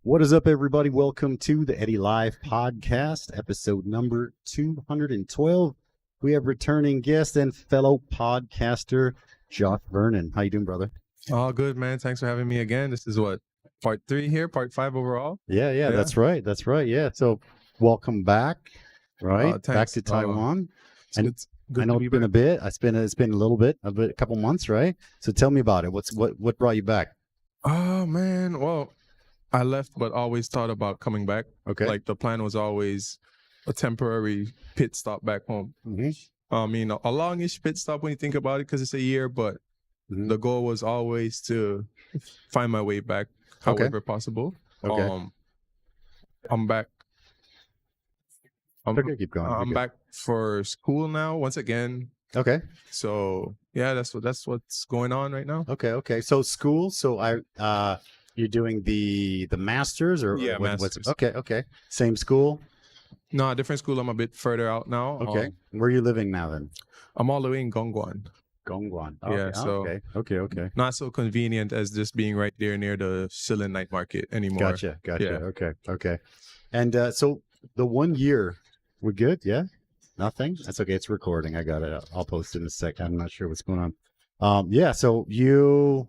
What is up, everybody? Welcome to the Eddy Live podcast, episode number 212. We have returning guest and fellow podcaster, Josh Vernon. How you doing, brother? All good, man. Thanks for having me again. This is what, part 3 here, part 5 overall? Yeah. That's right. Yeah. So welcome back, right? Back to Taiwan. And it's good. I know it's been a bit. It's been a little bit, a couple months, right? So tell me about it. What brought you back? Oh, man. Well, I left, but always thought about coming back. Okay. Like the plan was always a temporary pit stop back home. Mm-hmm. A longish pit stop when you think about it, because it's a year, but the goal was always to find my way back, however possible. Okay. I'm back. Keep going. I'm back for school now, once again. Okay. So yeah, that's what's going on right now. Okay. So school. So you're doing the masters or yeah, masters. Okay. Same school? No, different school. I'm a bit further out now. Okay. Where are you living now then? I'm all the way in Gongguan. Okay. Yeah. So okay. Not so convenient as just being right there near the Shillin night market anymore. Gotcha. Yeah. Okay. And so the 1 year, we're good? Yeah. Nothing? That's okay. It's recording. I got it. I'll post it in a second. I'm not sure what's going on. Yeah. So you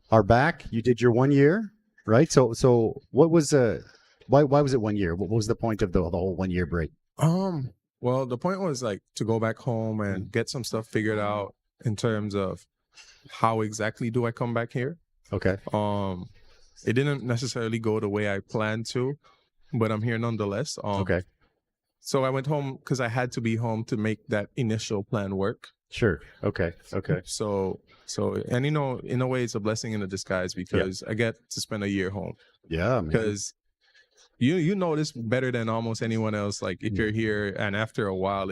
are back. You did your 1 year, right? So what was why was it 1 year? What was the point of the whole 1 year break? Well, the point was like to go back home and get some stuff figured out in terms of how exactly do I come back here. Okay. It didn't necessarily go the way I planned to, but I'm here nonetheless. Okay. So I went home because I had to be home to make that initial plan work. Sure. Okay. So and in a way, it's a blessing in a disguise because I get to spend a year home. Yeah, man. Because you know this better than almost anyone else. Like if you're here, and after a while,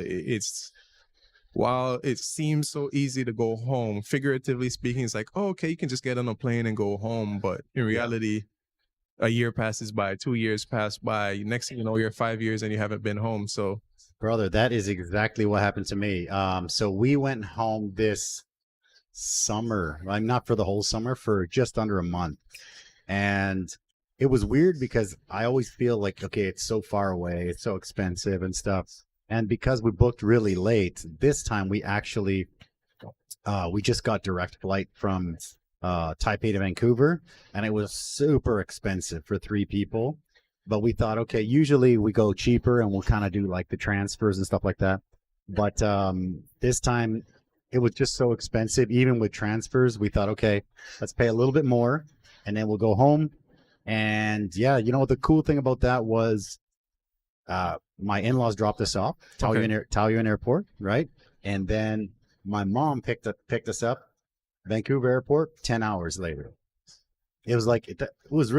while it seems so easy to go home, figuratively speaking, it's like, oh, okay, you can just get on a plane and go home. But in reality, a year passes by, 2 years pass by. Next thing you know, you're 5 years and you haven't been home. So, brother, that is exactly what happened to me. So we went home this summer. I'm not for the whole summer, for just under a month. And it was weird because I always feel like, okay, it's so far away, it's so expensive and stuff. And because we booked really late, this time we actually, we just got direct flight from Taipei to Vancouver, and it was super expensive for 3 people. But we thought, okay, usually we go cheaper and we'll kind of do like the transfers and stuff like that. But this time it was just so expensive. Even with transfers, we thought, okay, let's pay a little bit more and then we'll go home. And yeah, the cool thing about that was my in-laws dropped us off, Taoyuan Airport, right? And then my mom picked us up, Vancouver Airport, 10 hours later. It was like, it was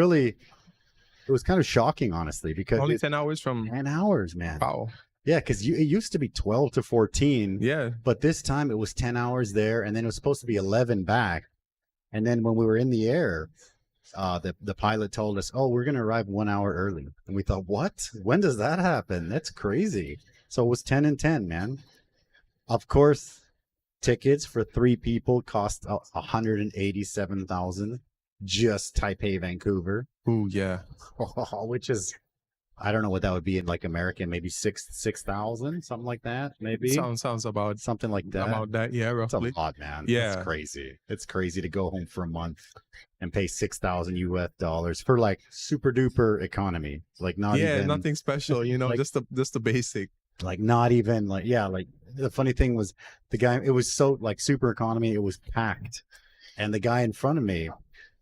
kind of shocking, honestly, because only 10 hours from 10 hours, man. Wow. Yeah, because it used to be 12 to 14. Yeah. But this time it was 10 hours there, and then it was supposed to be 11 back. And then when we were in the air, the pilot told us, oh, we're going to arrive 1 hour early. And we thought, what? When does that happen? That's crazy. So it was 10 and 10, man. Of course, tickets for 3 people cost $187,000, just Taipei, Vancouver. Ooh, yeah. Which is, I don't know what that would be in like American, maybe 6,000, something like that, maybe. Sounds about something like that. About that, yeah, roughly. It's a lot, man. Yeah, it's crazy. It's crazy to go home for a month and pay $6,000 for like super duper economy, like not even nothing special, like, just the basic. Like not even like like the funny thing was the guy. It was so like super economy. It was packed, and the guy in front of me,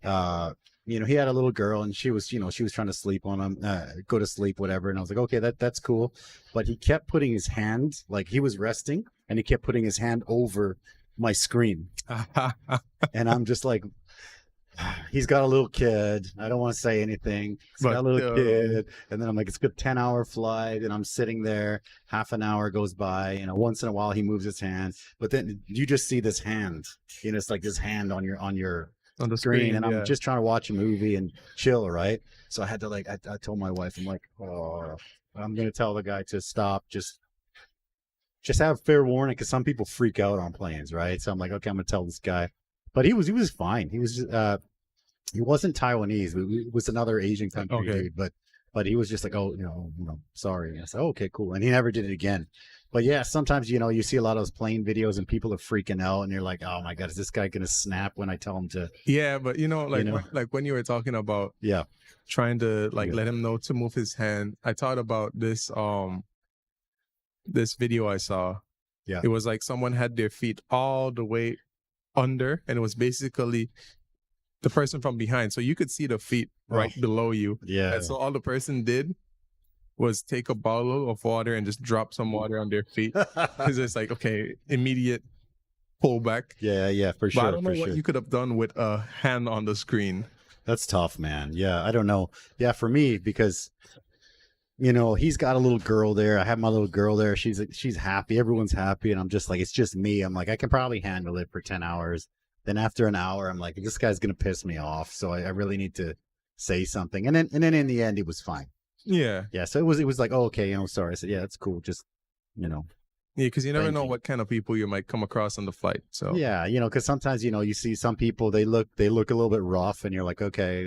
he had a little girl, and she was trying to sleep on him, go to sleep, whatever. And I was like, okay, that's cool. But he kept putting his hand, like he was resting, and he kept putting his hand over my screen. And I'm just like, he's got a little kid. I don't want to say anything. He's got a little kid. And then I'm like, it's a good 10-hour flight. And I'm sitting there, half an hour goes by. Once in a while he moves his hand. But then you just see this hand. It's like this hand on the screen, and I'm just trying to watch a movie and chill, right? So I had to I told my wife, I'm like, oh, I'm gonna tell the guy to stop, just have fair warning, because some people freak out on planes, right? So I'm like, okay, I'm gonna tell this guy. But he was fine. He was He wasn't Taiwanese. It was another Asian country, Okay. dude. But he was just like, oh, sorry. And I said, oh, okay, cool. And he never did it again. But yeah, sometimes, you see a lot of those plane videos and people are freaking out and you're like, oh my God, is this guy going to snap when I tell him to? Yeah, but when you were talking about trying to let him know to move his hand, I thought about this this video I saw. Yeah. It was like someone had their feet all the way under, and it was basically the person from behind. So you could see the feet right below you. Yeah. And so all the person did was take a bottle of water and just drop some water on their feet. Because it's like, okay, immediate pullback. Yeah, for sure. But I don't know what you could have done with a hand on the screen. That's tough, man. Yeah, I don't know. Yeah, for me, because he's got a little girl there. I have my little girl there. She's happy. Everyone's happy, and I'm just like, it's just me. I'm like, I can probably handle it for 10 hours. Then after an hour, I'm like, this guy's gonna piss me off. So I really need to say something. And then in the end, it was fine. Yeah. So it was like, oh, okay, sorry. I said, yeah, that's cool. Just, Yeah, because you never know what kind of people you might come across on the flight. So yeah, because sometimes you see some people, they look a little bit rough, and you're like, okay,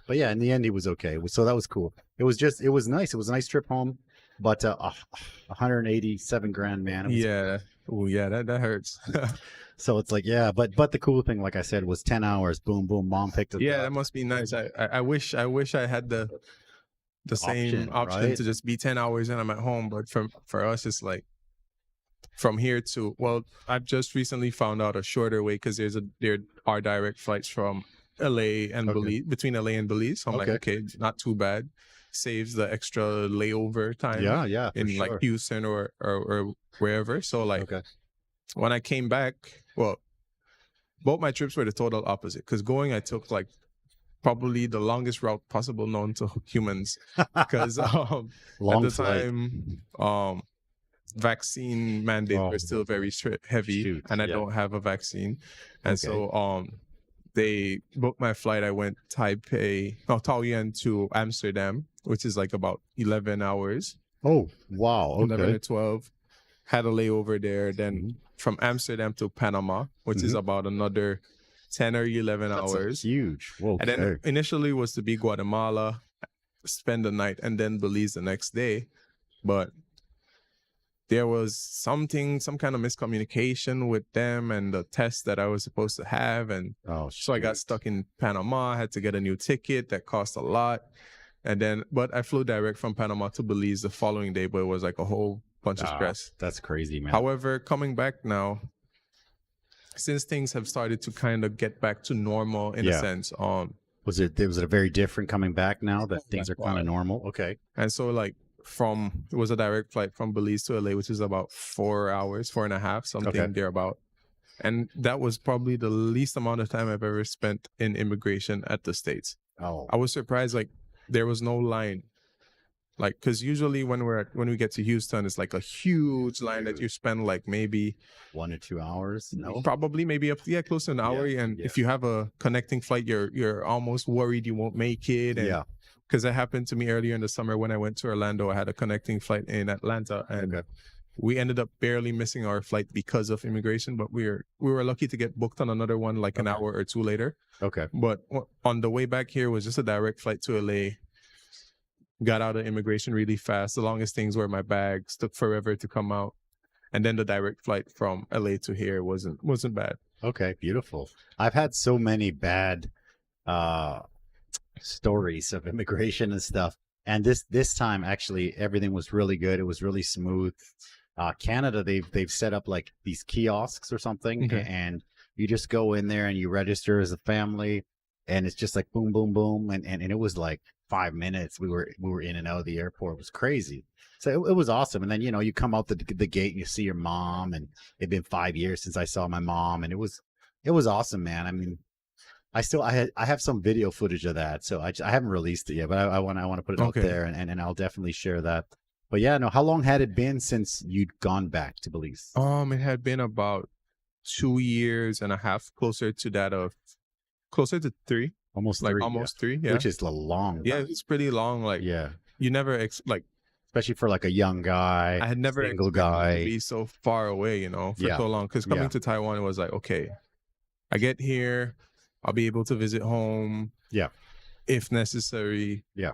but yeah, in the end, he was okay. So that was cool. It was nice. It was a nice trip home, but 187 grand, man. Yeah. Oh yeah, that hurts. So it's like, yeah, but the cool thing, like I said, was 10 hours. Boom, boom. Mom picked it up. Yeah, that must be nice. I wish I had the same option right? to just be 10 hours and I'm at home. But for us, it's like from here to, I've just recently found out a shorter way because there are direct flights from LA and Belize, between LA and Belize. So I'm like, okay, not too bad. Saves the extra layover time. Yeah, in like Houston or wherever. So like when I came back, both my trips were the total opposite. Because going, I took like probably the longest route possible known to humans. Because at the time, vaccine mandates were still very heavy, and I don't have a vaccine. And so they booked my flight. I went Taoyuan to Amsterdam, which is like about 11 hours. Oh, wow. Okay. 11 or 12. Had a layover there. Then from Amsterdam to Panama, which is about another 10 or 11 hours. That's huge. Whoa, and then initially was to be Guatemala, spend the night, and then Belize the next day. But there was some kind of miscommunication with them and the test that I was supposed to have. And so I got stuck in Panama. I had to get a new ticket that cost a lot. But I flew direct from Panama to Belize the following day, but it was like a whole bunch of stress. That's crazy, man. However, coming back now, since things have started to kind of get back to normal in a sense, was it a very different coming back now that things are kind of normal? Okay. And so like it was a direct flight from Belize to LA, which is about 4 hours, 4.5, something thereabout. And that was probably the least amount of time I've ever spent in immigration at the States. Oh, I was surprised, like there was no line. Like, because usually when we get to Houston, it's like a huge line that you spend like maybe 1 or 2 hours. No, probably maybe close to an hour. And if you have a connecting flight, you're almost worried you won't make it. And because that happened to me earlier in the summer when I went to Orlando. I had a connecting flight in Atlanta, and we ended up barely missing our flight because of immigration. But we were lucky to get booked on another one like an hour or two later. Okay. But on the way back here was just a direct flight to LA. Got out of immigration really fast. The longest things were my bags. Took forever to come out. And then the direct flight from LA to here wasn't bad. Okay, beautiful. I've had so many bad stories of immigration and stuff. And this time, actually, everything was really good. It was really smooth. Canada, they've set up like these kiosks or something, and you just go in there and you register as a family, and it's just like boom, boom, boom, and it was like 5 minutes. We were in and out of the airport. It was crazy. So it was awesome. And then you come out the gate and you see your mom, and it'd been 5 years since I saw my mom, and it was awesome, man. I mean, I have some video footage of that, so I haven't released it yet, but I want to put it out there, and I'll definitely share that. But yeah, no, how long had it been since you'd gone back to Belize? It had been about 2 years and a half, closer to 3. Almost 3, yeah. Which is a long time. Yeah, it's pretty long. Like, you never especially for like a young guy. I had never single expected guy to be so far away, for so long. Because coming to Taiwan, it was like, okay, I get here, I'll be able to visit home. Yeah. If necessary. Yeah.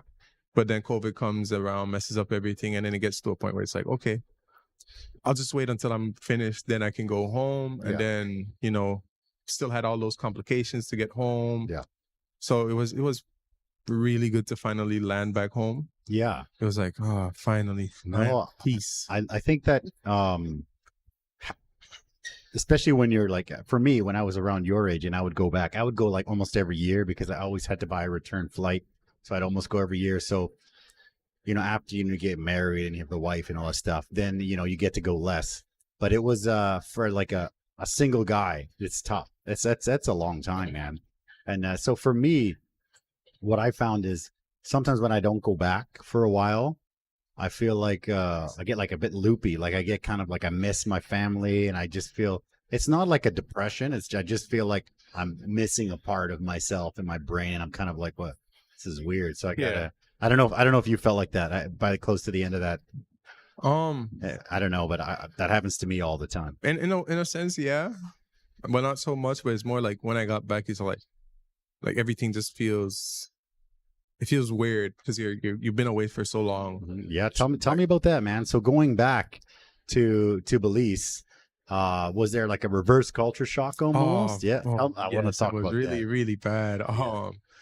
But then COVID comes around, messes up everything, and then it gets to a point where it's like, okay, I'll just wait until I'm finished, then I can go home. And then, you know, still had all those complications to get home. Yeah. So it was really good to finally land back home. Yeah. It was like, oh, finally. No, peace. I think that especially when you're like, for me, when I was around your age and I would go back, I would go like almost every year because I always had to buy a return flight. So I'd almost go every year. So, you know, after you get married and you have the wife and all that stuff, then, you know, you get to go less. But it was for like a single guy, it's tough. That's a long time, man. And so for me, what I found is sometimes when I don't go back for a while, I feel like I get like a bit loopy. Like I get kind of like I miss my family, and I just feel it's not like a depression. I just feel like I'm missing a part of myself in my brain, and I'm kind of like, what? This is weird. So I gotta. I don't know if you felt like that by close to the end of that. I don't know, but that happens to me all the time. And in a sense, yeah, but not so much. But it's more like when I got back, it's like everything just feels. It feels weird because you've been away for so long. Yeah, tell me about that, man. So going back to Belize, was there like a reverse culture shock almost? I want to talk about really, that. really bad.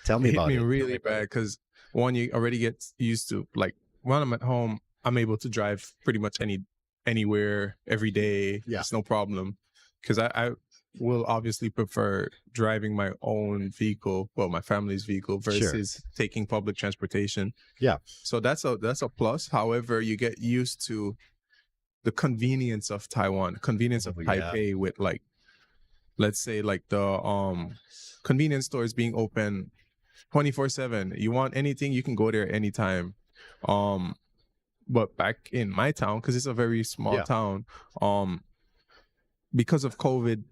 Tell me about it. It hit me really bad because one, you already get used to, like, when I'm at home, I'm able to drive pretty much anywhere every day. Yeah, it's no problem because I will obviously prefer driving my own vehicle, well, my family's vehicle, versus taking public transportation. Yeah. So that's a plus. However, you get used to the convenience of Taiwan, convenience of Taipei with, like, let's say, like the convenience stores being open 24/7. You want anything, you can go there anytime. But back in my town, because it's a very small town, because of COVID,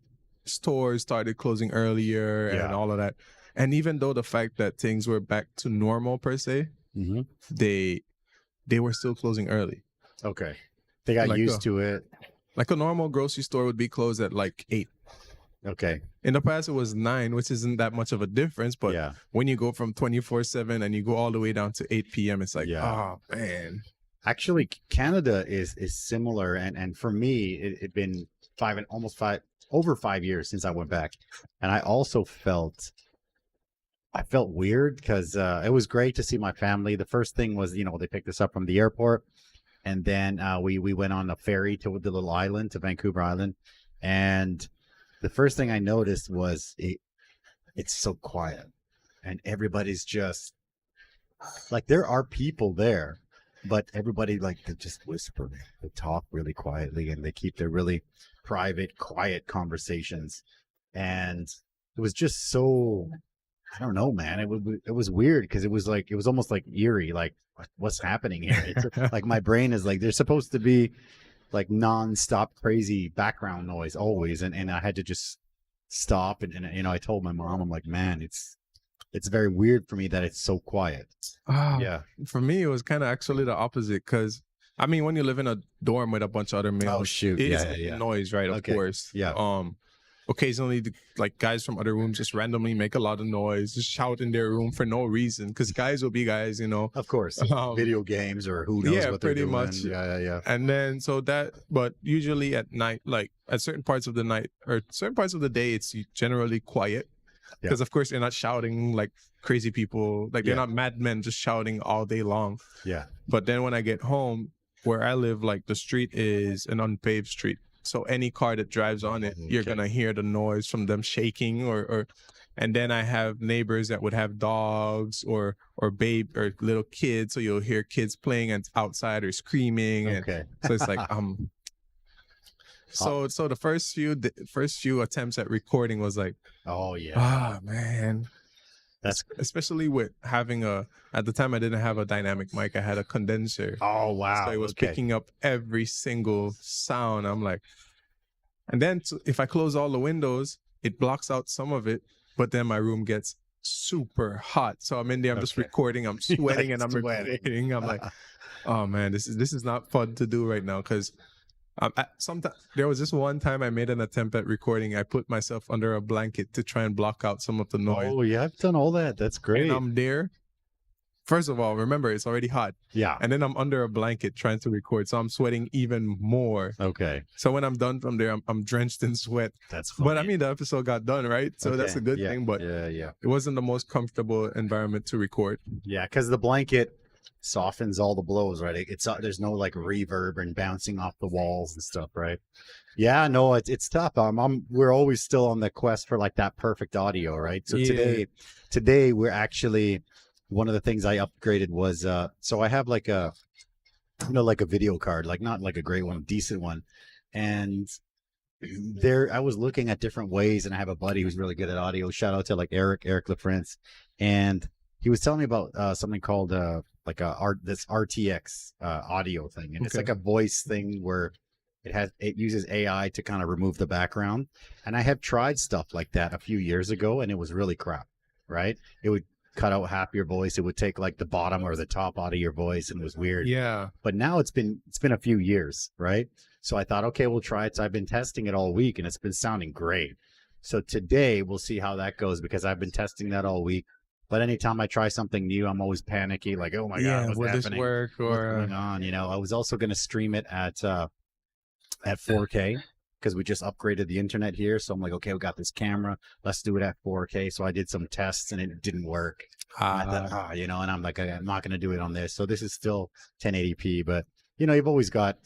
stores started closing earlier and all of that. And even though the fact that things were back to normal per se, they were still closing early. Okay. They got used to it. Like a normal grocery store would be closed at like 8. Okay. In the past, it was 9, which isn't that much of a difference. But when you go from 24/7 and you go all the way down to 8 p.m., it's like, oh, man. Actually, Canada is similar. And for me, it'd been over 5 years since I went back. And I also felt weird because it was great to see my family. The first thing was, you know, they picked us up from the airport. And then we went on a ferry to the little island, to Vancouver Island. And the first thing I noticed was it's so quiet. And everybody's just, like, there are people there, but everybody, like, they just whisper. They talk really quietly, and they keep their really private, quiet conversations. And it was just so, I don't know, man. It was weird because it was almost like eerie. Like, what's happening here? It's like my brain is like, there's supposed to be like nonstop crazy background noise always, and I had to just stop and you know, I told my mom, I'm like, man, it's very weird for me that it's so quiet. For me, it was kind of actually the opposite, because I mean, when you live in a dorm with a bunch of other males, it's noise, right? Of course. Occasionally, like, guys from other rooms just randomly make a lot of noise, just shout in their room for no reason, because guys will be guys, you know. Of course. Video games, or who knows what they're doing. Much. Yeah. And then, but usually at night, like at certain parts of the night or certain parts of the day, it's generally quiet. Because, of course, they're not shouting like crazy people. Like, they're not madmen just shouting all day long. Yeah. But then when I get home, where I live, like, the street is an unpaved street. So any car that drives on it, you're going to hear the noise from them shaking and then I have neighbors that would have dogs or little kids. So you'll hear kids playing outside or screaming. And so it's like, so the first few attempts at recording was like, man. That's especially with having at the time I didn't have a dynamic mic. I had a condenser. Oh, wow. So it was picking up every single sound. I'm like, and then if I close all the windows, it blocks out some of it, but then my room gets super hot. So I'm in there, I'm just recording, I'm sweating and I'm recording. I'm like, oh man, this is not fun to do right now, because Sometimes there was this one time I made an attempt at recording. I put myself under a blanket to try and block out some of the noise. Oh, yeah, I've done all that. That's great. And I'm there. First of all, remember, it's already hot. Yeah. And then I'm under a blanket trying to record. So I'm sweating even more. Okay. So when I'm done from there, I'm drenched in sweat. That's funny. But I mean, the episode got done, right? So that's a good thing. But yeah, it wasn't the most comfortable environment to record. Yeah, because the blanket softens all the blows, right? It's there's no like reverb and bouncing off the walls and stuff, right? Yeah, no, it's tough. We're always still on the quest for like that perfect audio, right? So today we're actually, one of the things I upgraded was so I have like a like a video card, like not like a great one, a decent one, and there I was looking at different ways, and I have a buddy who's really good at audio. Shout out to like Eric LaFrance, and he was telling me about something called this RTX audio thing, and it's like a voice thing where it uses AI to kind of remove the background. And I have tried stuff like that a few years ago, and it was really crap, right? It would cut out half your voice. It would take like the bottom or the top out of your voice, and it was weird. Yeah. But now it's been a few years, right? So I thought, okay, we'll try it. So I've been testing it all week, and it's been sounding great. So today we'll see how that goes, because I've been testing that all week. But anytime I try something new, I'm always panicky, like, oh my God, what's happening? This work or what's going on? I was also going to stream it at 4K, because we just upgraded the internet here. So I'm like, okay, we got this camera, let's do it at 4K. So I did some tests, and it didn't work. And I thought, and I'm like, I'm not going to do it on this. So this is still 1080p, but you've always got,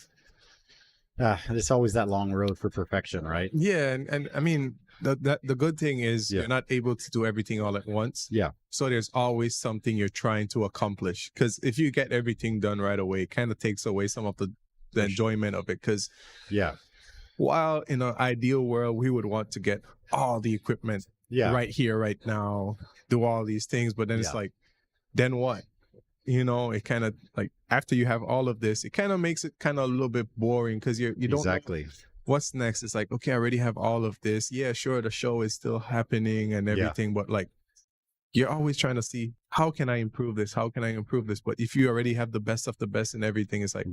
there's always that long road for perfection, right? Yeah, and I mean, the good thing is you're not able to do everything all at once. Yeah. So there's always something you're trying to accomplish. Because if you get everything done right away, it kind of takes away some of the enjoyment of it. Because while in an ideal world, we would want to get all the equipment right here, right now, do all these things. But then it's like, then what? It kind of like, after you have all of this, it kind of makes it kind of a little bit boring, because you don't know what's next. It's like, okay, I already have all of this. Yeah, sure, the show is still happening and everything, but like, you're always trying to see, how can I improve this? How can I improve this? But if you already have the best of the best and everything, it's like,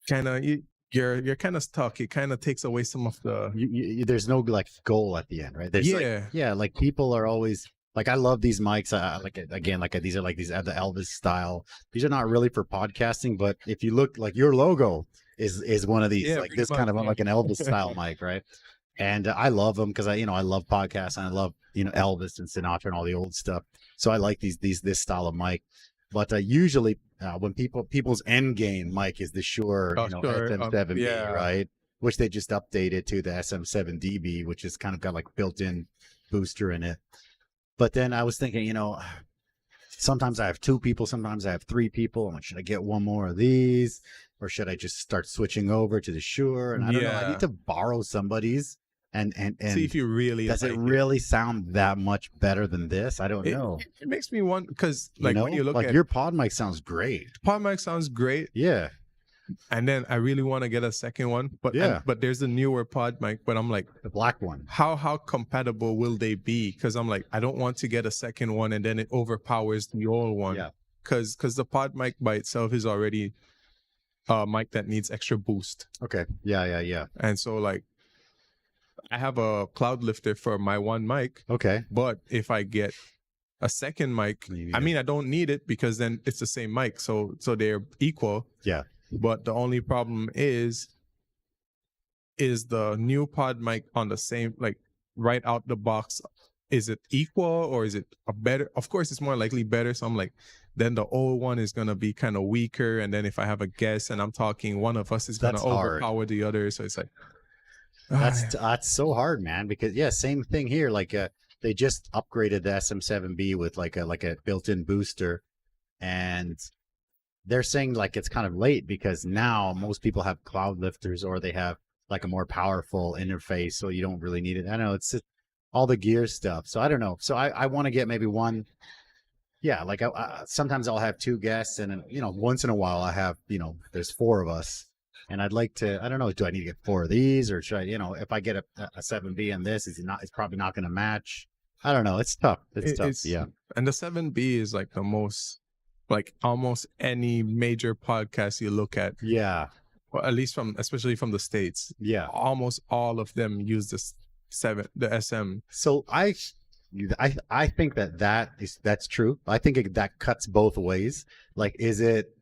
kind of, you're kind of stuck. It kind of takes away some of the... there's no like goal at the end, right? There's like people are always... Like, I love these mics. These are the Elvis style. These are not really for podcasting, but if you look, like, your logo is one of these, like this kind of like an Elvis style mic, right? And I love them because I love podcasts, and I love Elvis and Sinatra and all the old stuff. So I like this style of mic. But usually when people's end game mic is the Shure SM7B, right? Which they just updated to the SM7DB, which is kind of got like built-in booster in it. But then I was thinking, sometimes I have 2 people, sometimes I have 3 people. I'm like, should I get one more of these, or should I just start switching over to the Shure? And I don't know. I need to borrow somebody's and see if you really does it really sound that much better than this? I don't know. It makes me wonder, because like when you look at your pod mic sounds great. Pod mic sounds great. Yeah. And then I really want to get a second one, but there's the newer pod mic, but I'm like, the black one. How compatible will they be? Because I'm like, I don't want to get a second one and then it overpowers the old one. Yeah. Because the pod mic by itself is already a mic that needs extra boost. Okay. Yeah. And so like, I have a cloud lifter for my one mic. Okay. But if I get a second mic, I mean, I don't need it, because then it's the same mic, so they're equal. Yeah. But the only problem is the new pod mic on the same, like right out the box, is it equal or is it a better? Of course, it's more likely better. So I'm like, then the old one is going to be kind of weaker. And then if I have a guest and I'm talking, one of us is going to overpower the other. So it's like, that's so hard, man, because same thing here. Like they just upgraded the SM7B with like a built-in booster, and they're saying like it's kind of late, because now most people have cloud lifters, or they have like a more powerful interface, so you don't really need it. I know it's all the gear stuff. So I don't know. So I want to get maybe one. Yeah, like sometimes I'll have 2 guests, and once in a while I have there's 4 of us, and I'd like to. I don't know. Do I need to get 4 of these, or should I? If I get a 7B and this, it's probably not going to match. I don't know. It's tough. It's tough. Yeah. And the 7B is like the most. Like almost any major podcast you look at, well, at least especially from the States, Yeah. almost all of them use the SM. So I think that's true. I think that cuts both ways. Like, is it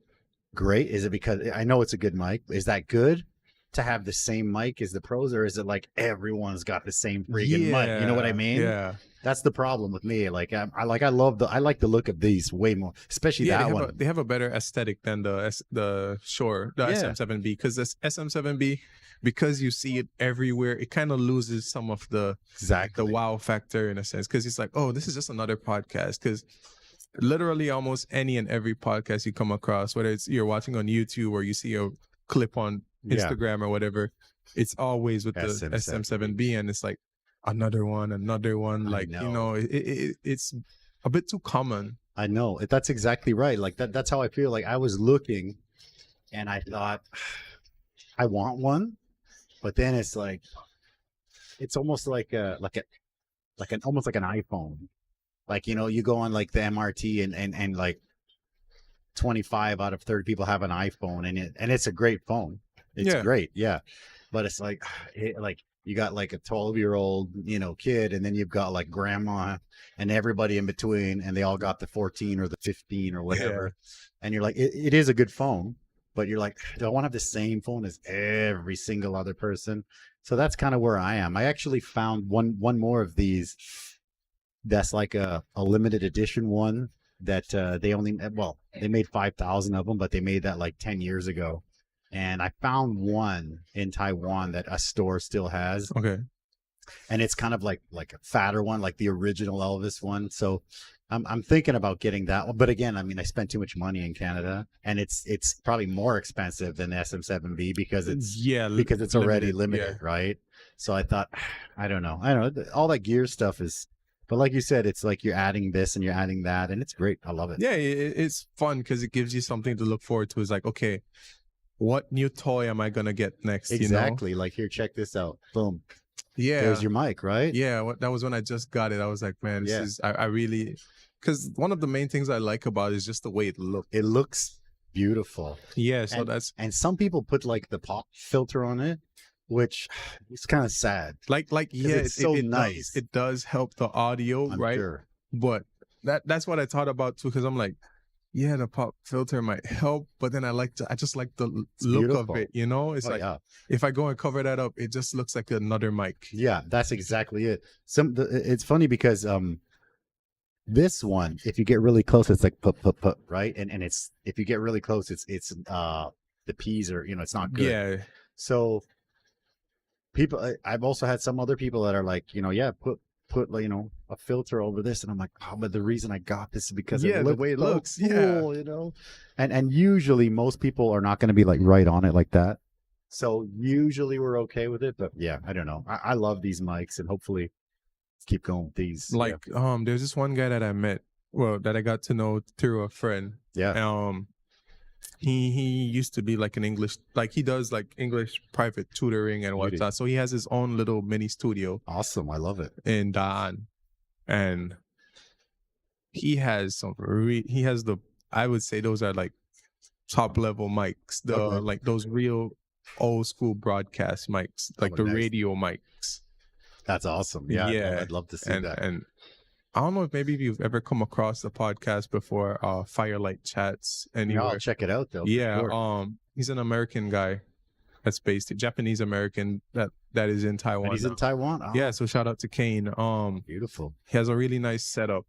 great? Is it because I know it's a good mic? Is that good to have the same mic as the pros, or is it like everyone's got the same freaking mic? You know what I mean? Yeah. That's the problem with me. Like I like the look of these way more, especially that one. They have a better aesthetic than the SM7B, because this SM7B, because you see it everywhere, it kind of loses some of the wow factor in a sense, because it's like, oh, this is just another podcast. Because literally almost any and every podcast you come across, whether it's you're watching on YouTube or you see a clip on Instagram or whatever, it's always with the SM7B, and it's like another one, like, you know, it's a bit too common. I know. That's exactly right. Like that's how I feel. Like I was looking and I thought I want one, but then it's like it's almost like almost like an iPhone. Like, you know, you go on like the MRT and like 25 out of 30 people have an iPhone, and it's a great phone. It's great, yeah. But it's like you got like a 12-year-old, you know, kid, and then you've got like grandma and everybody in between, and they all got the 14 or the 15 or whatever. And you're like, it is a good phone, but you're like, do I want to have the same phone as every single other person? So that's kind of where I am. I actually found one more of these that's like a limited edition one that they made 5,000 of them, but they made that like 10 years ago. And I found one in Taiwan that a store still has. Okay. And it's kind of like a fatter one, like the original Elvis one. So I'm thinking about getting that one. But again, I mean, I spent too much money in Canada, and it's probably more expensive than the SM7B because it's already limited, right? So I thought, I don't know. All that gear stuff is, but like you said, it's like you're adding this and you're adding that, and it's great. I love it. Yeah, it's fun because it gives you something to look forward to. It's like, okay, what new toy am I gonna get next? Exactly. You know? Like, here, check this out. Boom. Yeah. There's your mic, right? Yeah. That was when I just got it. I was like, man, this is, I really, because one of the main things I like about it is just the way it looks. It looks beautiful. Yeah. So and some people put like the pop filter on it, which is kind of sad. Like it's so nice. It does help the audio, I'm right? Sure. But that's what I thought about too, because I'm like, yeah, the pop filter might help, but then I just like the look beautiful. Of it, you know? It's if I go and cover that up, it just looks like another mic. Yeah, that's exactly it. It's funny because this one, if you get really close, it's like put, right? And it's, if you get really close, it's the P's are, you know, it's not good. Yeah. So people, I've also had some other people that are like, you know, put you know, a filter over this, and I'm like, oh, but the reason I got this is because of the way it looks cool, you know. And usually most people are not going to be like right on it like that, so usually we're okay with it. But yeah, I don't know. I love these mics, and hopefully keep going with these. Like there's this one guy that I met, that I got to know through a friend. He used to be like an English, like he does like English private tutoring and whatnot. So he has his own little mini studio. Awesome. I love it. In Daan. And he has I would say those are like top level mics, like those real old school broadcast mics, like the radio mics. That's awesome. Yeah. I'd love to see that. And I don't know if maybe you've ever come across the podcast before, Firelight Chats anywhere. I'll check it out though. Yeah. Sure. He's an American guy that's based, Japanese American that is in Taiwan. And he's in Taiwan. Oh. Yeah. So shout out to Kane. Beautiful. He has a really nice setup.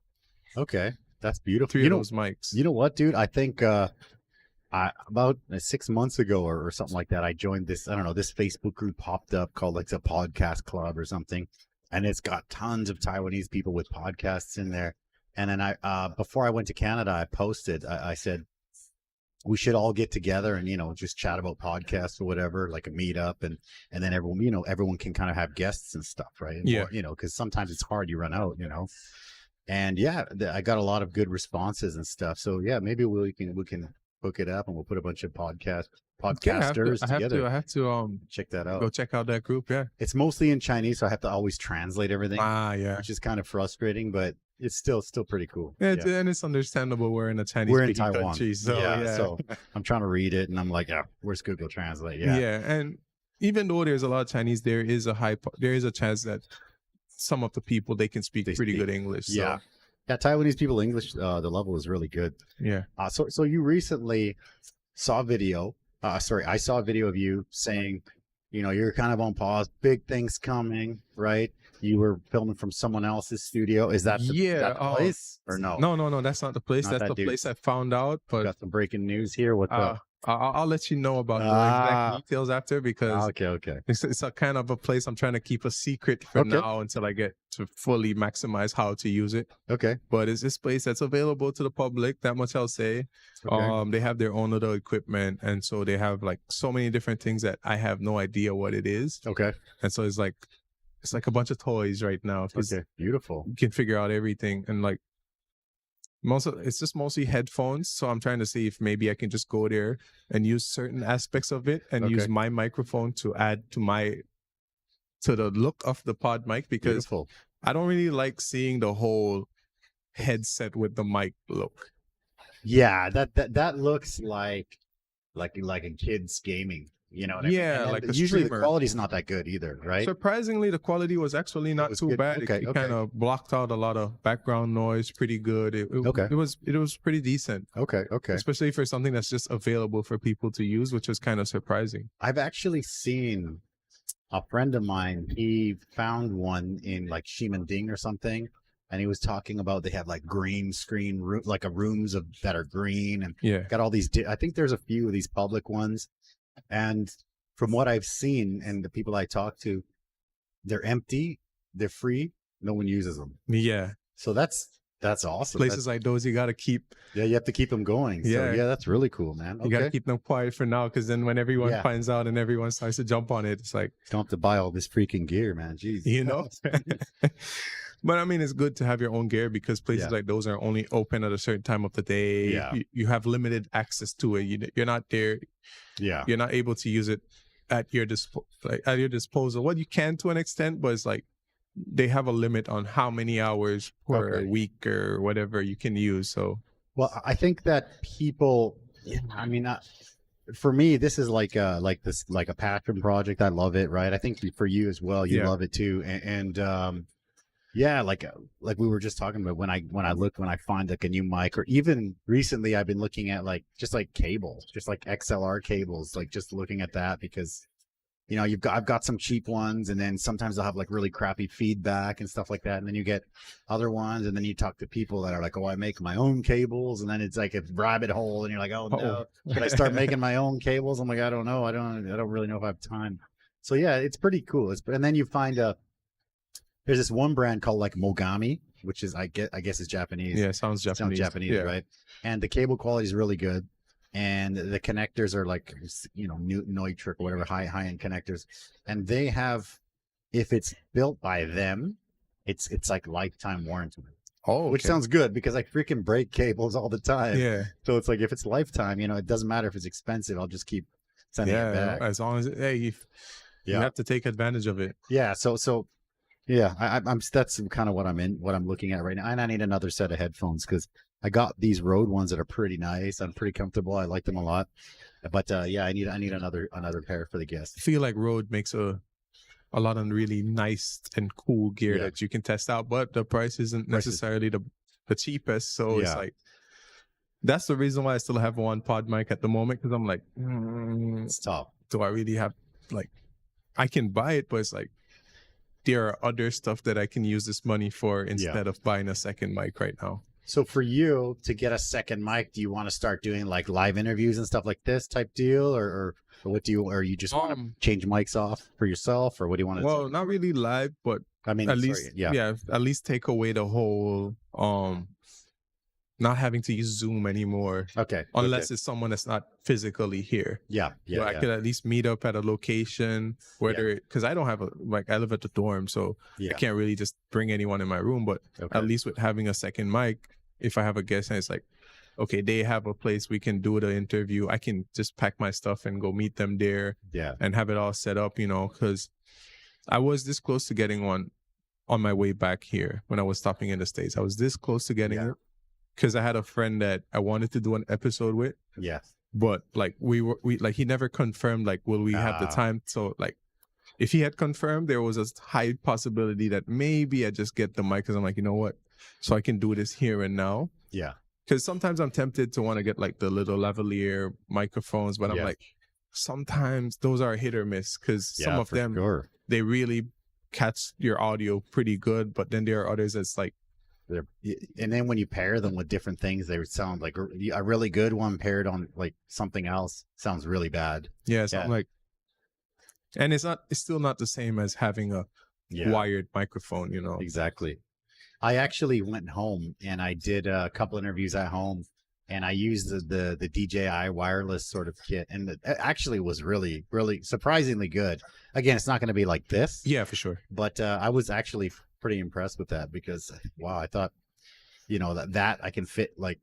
Okay. That's beautiful. Three of those mics. You know what, dude? I think about 6 months ago or something like that, I joined this, I don't know, this Facebook group popped up called like the Podcast Club or something. And it's got tons of Taiwanese people with podcasts in there. And then before I went to Canada, I posted, I said, we should all get together and, you know, just chat about podcasts or whatever, like a meetup. And then everyone, you know, everyone can kind of have guests and stuff, right? Yeah. Or, you know, because sometimes it's hard, you run out, you know. And yeah, I got a lot of good responses and stuff. So yeah, maybe we can hook it up and we'll put a bunch of podcasters together. I have to check that out. Go check out that group. Yeah. It's mostly in Chinese, so I have to always translate everything. Yeah. Which is kind of frustrating, but it's still pretty cool. And it's understandable. We're in a Chinese We're in Taiwan country, so so I'm trying to read it and I'm like, where's Google Translate? And even though there's a lot of Chinese, there is a chance that some of the people, they can speak pretty good English. So. Taiwanese people English, the level is really good. So you recently saw a video. I saw a video of you saying, you're kind of on pause, big things coming, right? You were filming from someone else's studio. Is that the place or no? No, that's not the place. That's the place I found out. But got some breaking news here. What's up? I'll let you know about the exact details after, because okay. It's a kind of a place I'm trying to keep a secret for now until I get to fully maximize how to use it. Okay. But it's this place that's available to the public. That much I'll say. Okay. They have their own little equipment, and so they have like so many different things that I have no idea what it is. Okay. And so it's like a bunch of toys right now. Okay. Beautiful. You can figure out everything, and like it's just mostly headphones. So I'm trying to see if maybe I can just go there and use certain aspects of it and use my microphone to add to the look of the pod mic, because I don't really like seeing the whole headset with the mic look. Yeah, that looks like a kid's gaming. You know what I mean? Like usually the quality's not that good either, right? Surprisingly, the quality was actually not too bad. It kind of blocked out a lot of background noise pretty good. It was pretty decent. Okay. Especially for something that's just available for people to use, which was kind of surprising. I've actually seen a friend of mine. He found one in like Ximending or something, and he was talking about they have like green screen rooms that are green, and got all these. I think there's a few of these public ones. And from what I've seen and the people I talk to, they're empty, they're free, no one uses them. Yeah. So that's awesome. Places like those, you got to keep. Yeah, you have to keep them going. So, that's really cool, man. You got to keep them quiet for now, because then when everyone finds out and everyone starts to jump on it, it's like. Don't have to buy all this freaking gear, man. Jeez. But I mean, it's good to have your own gear, because places like those are only open at a certain time of the day. Yeah. You have limited access to it. You're not there. Yeah. You're not able to use it at your disposal. Well, you can to an extent, but it's like they have a limit on how many hours per week or whatever you can use. So, well, I think that people, for me, this is like a passion project. I love it, right? I think for you as well, you love it too. And like we were just talking about, when I find like a new mic, or even recently I've been looking at just cables, just like XLR cables, like just looking at that, because I've got some cheap ones, and then sometimes they'll have like really crappy feedback and stuff like that, and then you get other ones, and then you talk to people that are like, I make my own cables, and then it's like a rabbit hole, and you're like, no, should I start making my own cables? I'm like, I don't know, I don't really know if I have time. So it's pretty cool. And then you find there's this one brand called like Mogami, which is I guess is Japanese. Yeah, sounds Japanese. Right? And the cable quality is really good, and the connectors are like Neutrik or whatever, high-end connectors. And they have, if it's built by them, it's like lifetime warranty. Which sounds good, because I freaking break cables all the time. Yeah. So it's like, if it's lifetime, it doesn't matter if it's expensive. I'll just keep sending it back. As long as you have to take advantage of it. Yeah. So. Yeah, I'm. That's kind of what I'm looking at right now, and I need another set of headphones, because I got these Rode ones that are pretty nice. I'm pretty comfortable. I like them a lot, but I need another pair for the guests. I feel like Rode makes a lot of really nice and cool gear that you can test out, but the price isn't necessarily the cheapest. So it's like, that's the reason why I still have one pod mic at the moment, because I'm like, it's tough. Do I really have I can buy it, but it's like, there are other stuff that I can use this money for instead of buying a second mic right now. So for you to get a second mic, do you want to start doing like live interviews and stuff like this type deal, or what do you, or you just want to change mics off for yourself, or what do you want to do? Well, not really live, but at least take away the whole not having to use Zoom anymore. Okay. Unless it's someone that's not physically here. Yeah. So I could at least meet up at a location, because I don't have I live at the dorm, so I can't really just bring anyone in my room. But at least with having a second mic, if I have a guest and it's like, okay, they have a place we can do the interview, I can just pack my stuff and go meet them there. Yeah. And have it all set up, because I was this close to getting one. on my way back here when I was stopping in the States. I was this close to getting it because I had a friend that I wanted to do an episode with. Yeah. But like we like he never confirmed like will we have the time. So like if he had confirmed, there was a high possibility that maybe I just get the mic because I'm like, you know what? So I can do this here and now. Yeah. Because sometimes I'm tempted to want to get like the little lavalier microphones, but I'm like, sometimes those are hit or miss because some of them, they really catch your audio pretty good. But then there are others that's like, and then when you pair them with different things, they would sound like a really good one paired on like something else sounds really bad. Yeah. So I'm like, and it's still not the same as having a wired microphone, you know? Exactly. I actually went home and I did a couple interviews at home, and I used the DJI wireless sort of kit, and it actually was really, really surprisingly good. Again, it's not going to be like this. Yeah, for sure. But I was actually pretty impressed with that because, wow, I thought, you know, that I can fit like,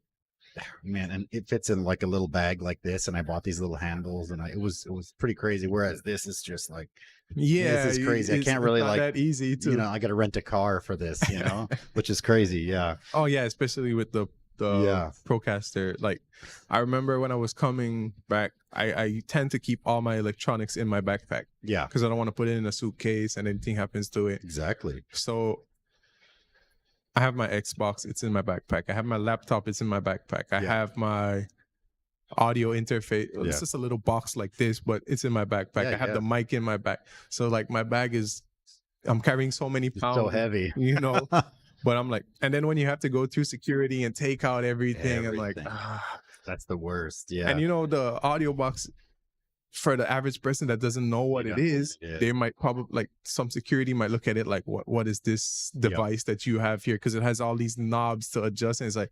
man, and it fits in like a little bag like this, and I bought these little handles, and it was pretty crazy. Whereas this is just like, this is crazy. I can't really not like that easy to, you know, I got to rent a car for this, you know, which is crazy. Yeah. Oh yeah, especially with the Procaster. Like I remember when I was coming back, I tend to keep all my electronics in my backpack. Yeah. Because I don't want to put it in a suitcase and anything happens to it. Exactly. So I have my Xbox, it's in my backpack. I have my laptop, it's in my backpack. I have my audio interface. It's just a little box like this, but it's in my backpack. I have the mic in my back. So like my bag is, I'm carrying so many pounds. So heavy. You know, but I'm like, and then when you have to go through security and take out everything. I'm like, that's the worst. Yeah. And you know, the audio box, for the average person that doesn't know what it is, they might probably, like, some security might look at it like, what is this device that you have here? Because it has all these knobs to adjust, and it's like,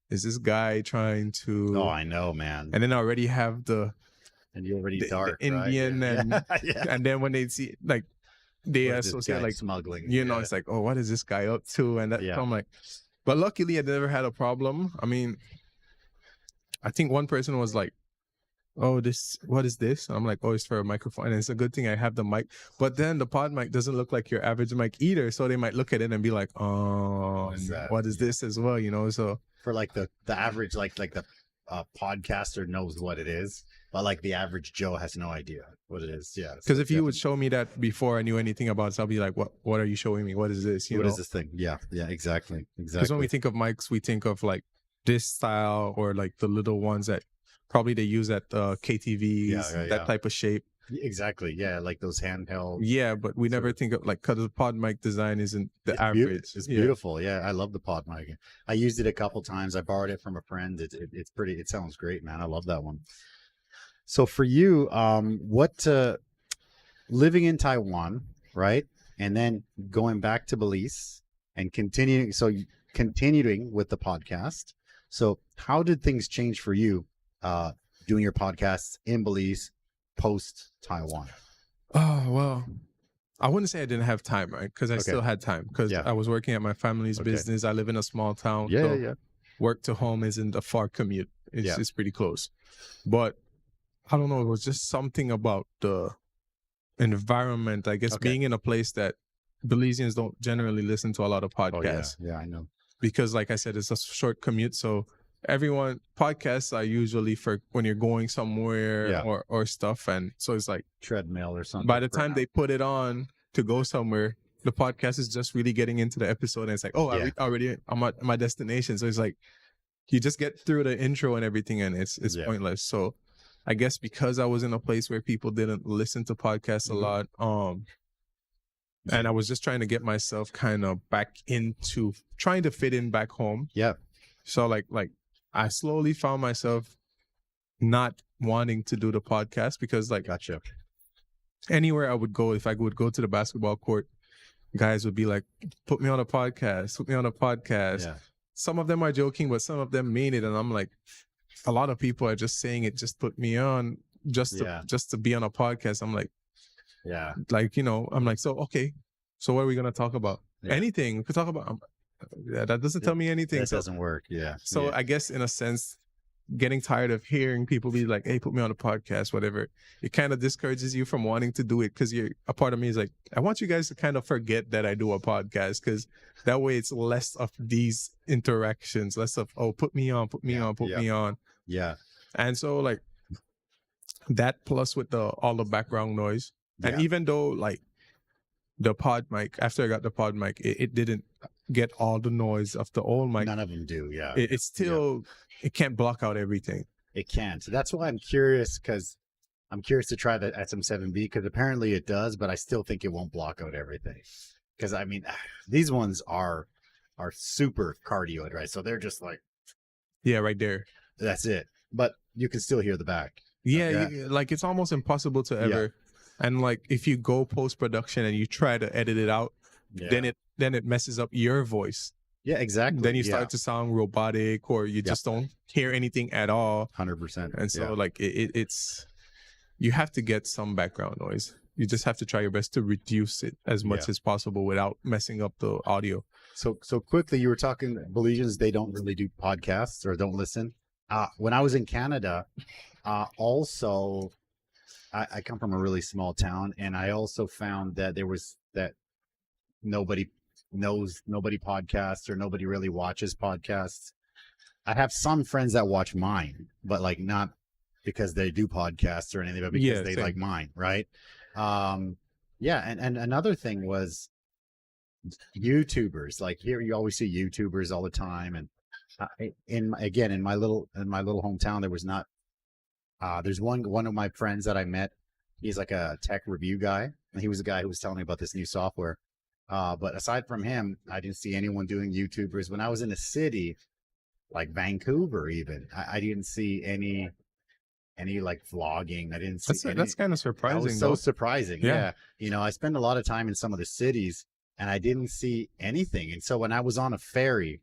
is this guy trying to? Oh, I know, man. And then I already have the Indian, right? And then when they see, like, they associate like smuggling, you know, it's like, oh, what is this guy up to? And that, so I'm like, but luckily I never had a problem. I mean, I think one person was like, oh, what is this? I'm like, oh, it's for a microphone. And it's a good thing I have the mic. But then the pod mic doesn't look like your average mic either. So they might look at it and be like, oh, what is this as well? You know, so for like the average, like the podcaster knows what it is, but like the average Joe has no idea what it is. Yeah. Because if you would show me that before I knew anything about it, I'll be like, what are you showing me? What is this? What is this thing? Yeah. Yeah, exactly. Because when we think of mics, we think of like this style, or like the little ones that probably they use at KTVs, that type of shape. Exactly. Yeah, like those handheld. Yeah, but we never think of, like, because the pod mic design isn't the average. It's beautiful. Yeah, I love the pod mic. I used it a couple times. I borrowed it from a friend. It's pretty. It sounds great, man. I love that one. So for you, living in Taiwan, right, and then going back to Belize and continuing with the podcast. So how did things change for you doing your podcasts in Belize post Taiwan? Oh, well, I wouldn't say I didn't have time, right? Because I still had time, because I was working at my family's business. I live in a small town. Work to home isn't a far commute. It's pretty close. But I don't know, it was just something about the environment, I guess, being in a place that Belizeans don't generally listen to a lot of podcasts. Oh, yeah, I know. Because like I said, it's a short commute. So podcasts are usually for when you're going somewhere or stuff. And so it's like treadmill or something. By the time they put it on to go somewhere, the podcast is just really getting into the episode. And it's like, I'm at my destination. So it's like, you just get through the intro and everything, and it's pointless. So I guess because I was in a place where people didn't listen to podcasts a lot, and I was just trying to get myself kind of back into trying to fit in back home. Yeah. So like I slowly found myself not wanting to do the podcast, because like anywhere I would go, if I would go to the basketball court, guys would be like, put me on a podcast. Yeah. Some of them are joking, but some of them mean it. And I'm like, a lot of people are just saying it, just put me on just to be on a podcast. I'm like, like, you know, I'm like, so, okay, so what are we going to talk about? Anything we could talk about. That doesn't tell me anything. That doesn't work. Yeah. So I guess in a sense, getting tired of hearing people be like, hey, put me on a podcast, whatever. It kind of discourages you from wanting to do it, because a part of me is like, I want you guys to kind of forget that I do a podcast, because that way it's less of these interactions, less of, oh, put me on, put me on. Yeah. And so like that, plus with all the background noise. And even though like the pod mic, after I got the pod mic, it didn't get all the noise of the old mic. None of them do. Yeah. It's still, it can't block out everything. It can't. So that's why I'm curious, because I'm curious to try the SM7B, because apparently it does, but I still think it won't block out everything. Because I mean, these ones are super cardioid, right? So they're just like, yeah, right there. That's it. But you can still hear the back. Yeah, like it's almost impossible to ever. And like if you go post-production and you try to edit it out, then it messes up your voice. Yeah, exactly. Then you start to sound robotic, or you just don't hear anything at all. 100%. And so like it's, you have to get some background noise. You just have to try your best to reduce it as much as possible without messing up the audio. So quickly, you were talking Belizeans, they don't really do podcasts or don't listen. When I was in Canada, also, I come from a really small town, and I also found that nobody podcasts, or nobody really watches podcasts. I have some friends that watch mine, but like not because they do podcasts or anything, but because they like mine, right? And another thing was YouTubers. Like here, you always see YouTubers all the time, and in my little hometown, there was not. There's one of my friends that I met. He's like a tech review guy, and he was the guy who was telling me about this new software. But aside from him, I didn't see anyone doing YouTubers. When I was in a city like Vancouver, even I didn't see any like vlogging. I didn't see. That's kind of surprising. That was so surprising. Yeah. You know, I spend a lot of time in some of the cities, and I didn't see anything. And so when I was on a ferry,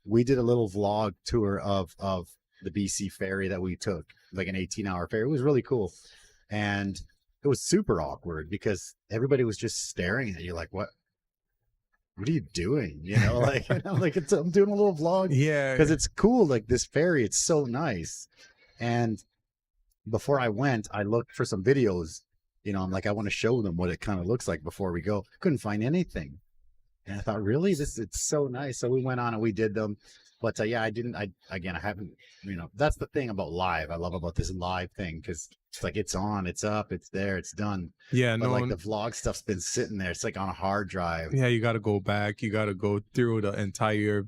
we did a little vlog tour of the BC ferry that we took, like an 18-hour ferry. It was really cool. And it was super awkward because everybody was just staring at you like, what are you doing? You know, like, I'm doing a little vlog. Yeah. Because it's cool. Like this ferry, it's so nice. And before I went, I looked for some videos. You know, I'm like, I want to show them what it kind of looks like before we go. Couldn't find anything. And I thought, really, it's so nice. So we went on and we did them. But I haven't, you know, that's the thing about live. I love about this live thing, because it's like, it's on, it's up, it's there, it's done. Yeah. But like the vlog stuff's been sitting there. It's like on a hard drive. Yeah. You got to go back. You got to go through the entire,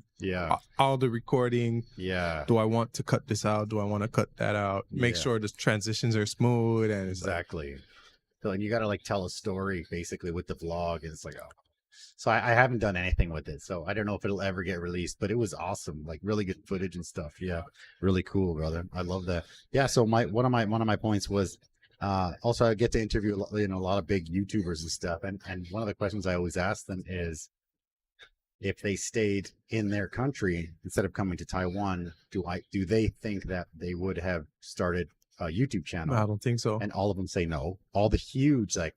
all the recording. Yeah. Do I want to cut this out? Do I want to cut that out? Make sure the transitions are smooth. And exactly. So like, you got to like tell a story basically with the vlog. And it's like, oh. So I haven't done anything with it, so I don't know if it'll ever get released, but it was awesome, like really good footage and stuff. Yeah, really cool, brother. I love that. Yeah, so one of my points was also I get to interview a lot of big YouTubers and stuff, and one of the questions I always ask them is, if they stayed in their country instead of coming to Taiwan, do they think that they would have started a YouTube channel? I don't think so. And all of them say no. All the huge like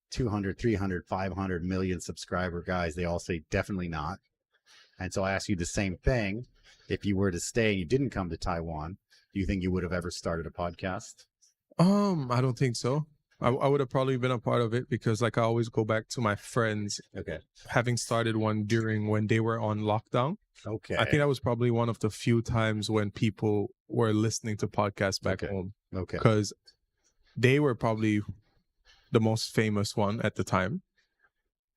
200, 300, 500 million subscriber guys, they all say definitely not. And so I ask you the same thing. If you were to stay and you didn't come to Taiwan, do you think you would have ever started a podcast? I don't think so. I would have probably been a part of it, because like I always go back to my friends having started one during when they were on lockdown. Okay. I think that was probably one of the few times when people were listening to podcasts back home. Okay. Because they were probably the most famous one at the time.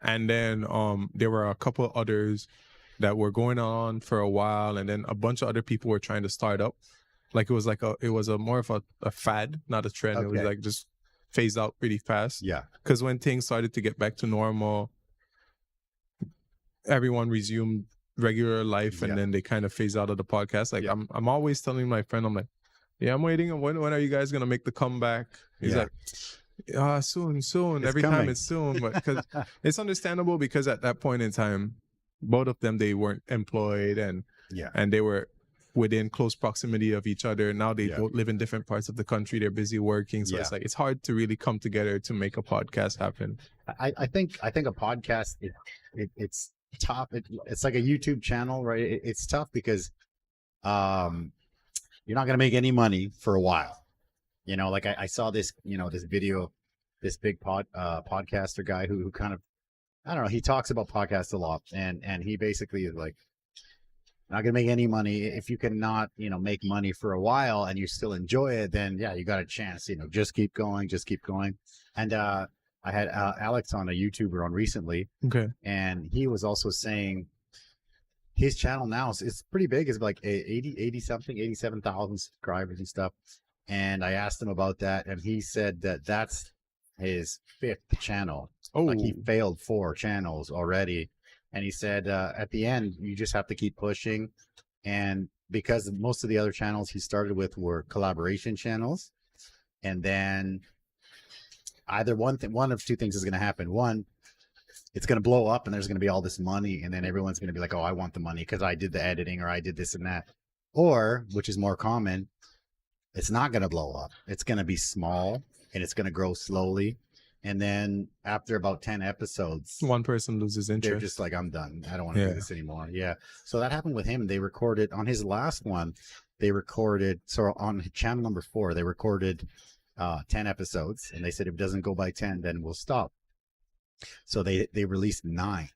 And then there were a couple others that were going on for a while, and then a bunch of other people were trying to start up. Like it was more of a fad, not a trend. It was like just phased out pretty fast. Yeah. Because when things started to get back to normal, everyone resumed regular life, and then they kind of phased out of the podcast. Like I'm always telling my friend, I'm like, I'm waiting. When are you guys gonna make the comeback? He's like, soon. It's Every coming. Time it's soon, but because it's understandable, because at that point in time, both of them, they weren't employed, and they were within close proximity of each other. Now they both live in different parts of the country. They're busy working, so it's like it's hard to really come together to make a podcast happen. I think a podcast it's tough. It's like a YouTube channel, right? It's tough because you're not going to make any money for a while. You know, like I saw this, you know, this video, this big podcaster guy who kind of, I don't know, he talks about podcasts a lot, and he basically is like, not gonna make any money. If you cannot, you know, make money for a while and you still enjoy it, then yeah, you got a chance. You know, just keep going, just keep going. And I had Alex on, a YouTuber, on recently, Okay. and he was also saying his channel now is pretty big. It's like 80 something, 87,000 subscribers and stuff. And I asked him about that, and he said that that's his 5th channel. Oh, Like he failed 4 channels already. And he said at the end, you just have to keep pushing. And because most of the other channels he started with were collaboration channels, and then either one of two things is going to happen. One, it's going to blow up and there's going to be all this money, and then everyone's going to be like, oh, I want the money because I did the editing, or I did this and that. Or, which is more common, it's not going to blow up. It's going to be small and it's going to grow slowly. And then after about 10 episodes, one person loses they're interest. just like, I'm done. I don't want to do Yeah. this anymore. Yeah. So that happened with him. They recorded on his last one. So on channel number 4, they recorded 10 episodes, and they said, if it doesn't go by 10, then we'll stop. So they released 9,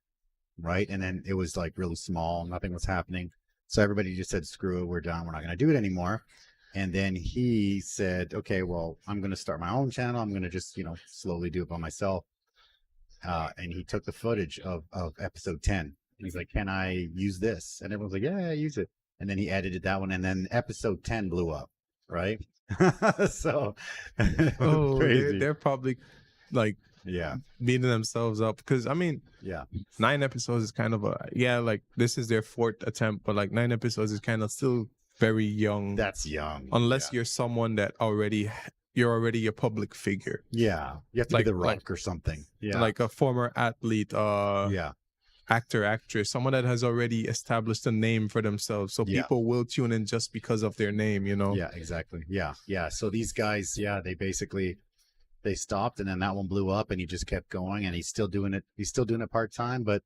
right? And then it was like really small. Nothing was happening. So everybody just said, screw it. We're done. We're not going to do it anymore. And then he said, okay, well, I'm going to start my own channel. I'm going to just, you know, slowly do it by myself. And he took the footage of episode 10. And he's like, can I use this? And everyone's like, yeah, use it. And then he edited that one. And then episode 10 blew up, right? So, Oh, crazy. they're probably like Yeah. beating themselves up. Because, I mean, Yeah. 9 episodes is kind of like this is their 4th attempt, but like 9 episodes is kind of still very young. That's young. Unless Yeah. you're someone that you're already a public figure. Yeah. You have to Like- be The Rock like- or something. Yeah. Like a former athlete, yeah. actor, actress, someone that has already established a name for themselves. So Yeah. people will tune in just because of their name, you know? Yeah, exactly. Yeah. Yeah. So these guys, yeah, they stopped, and then that one blew up, and he just kept going, and he's still doing it. He's still doing it part-time, but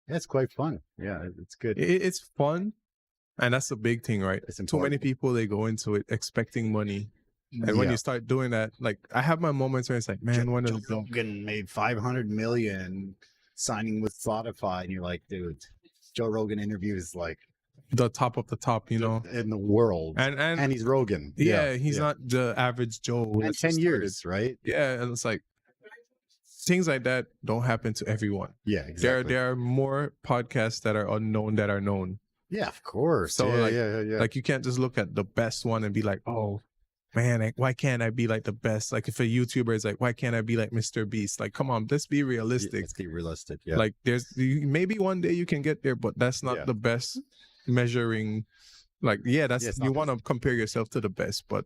yeah, it's quite fun. Yeah, it's good. It's fun. And that's the big thing, right? It's Too many important. people, they go into it expecting money. And when Yeah. you start doing that, like I have my moments where it's like, man, when Joe is Rogan made 500 million signing with Spotify, and you're like, dude, Joe Rogan interviews like the top of the top, you know? in the world, And he's Rogan. yeah, he's not the average Joe. And that's 10 just years, right? started. Yeah, and it's like things like that don't happen to everyone. Yeah, exactly. There are more podcasts that are unknown that are known. Yeah, of course. So, yeah, like- yeah. Like you can't just look at the best one and be like, oh man, like, why can't I be like the best? Like if a YouTuber is like, why can't I be like Mr. Beast? Like, come on, let's be realistic. Let's be realistic. Yeah. Like maybe one day you can get there, but that's not Yeah. the best measuring. Like, yeah, that's it's you not want to compare yourself to the best, but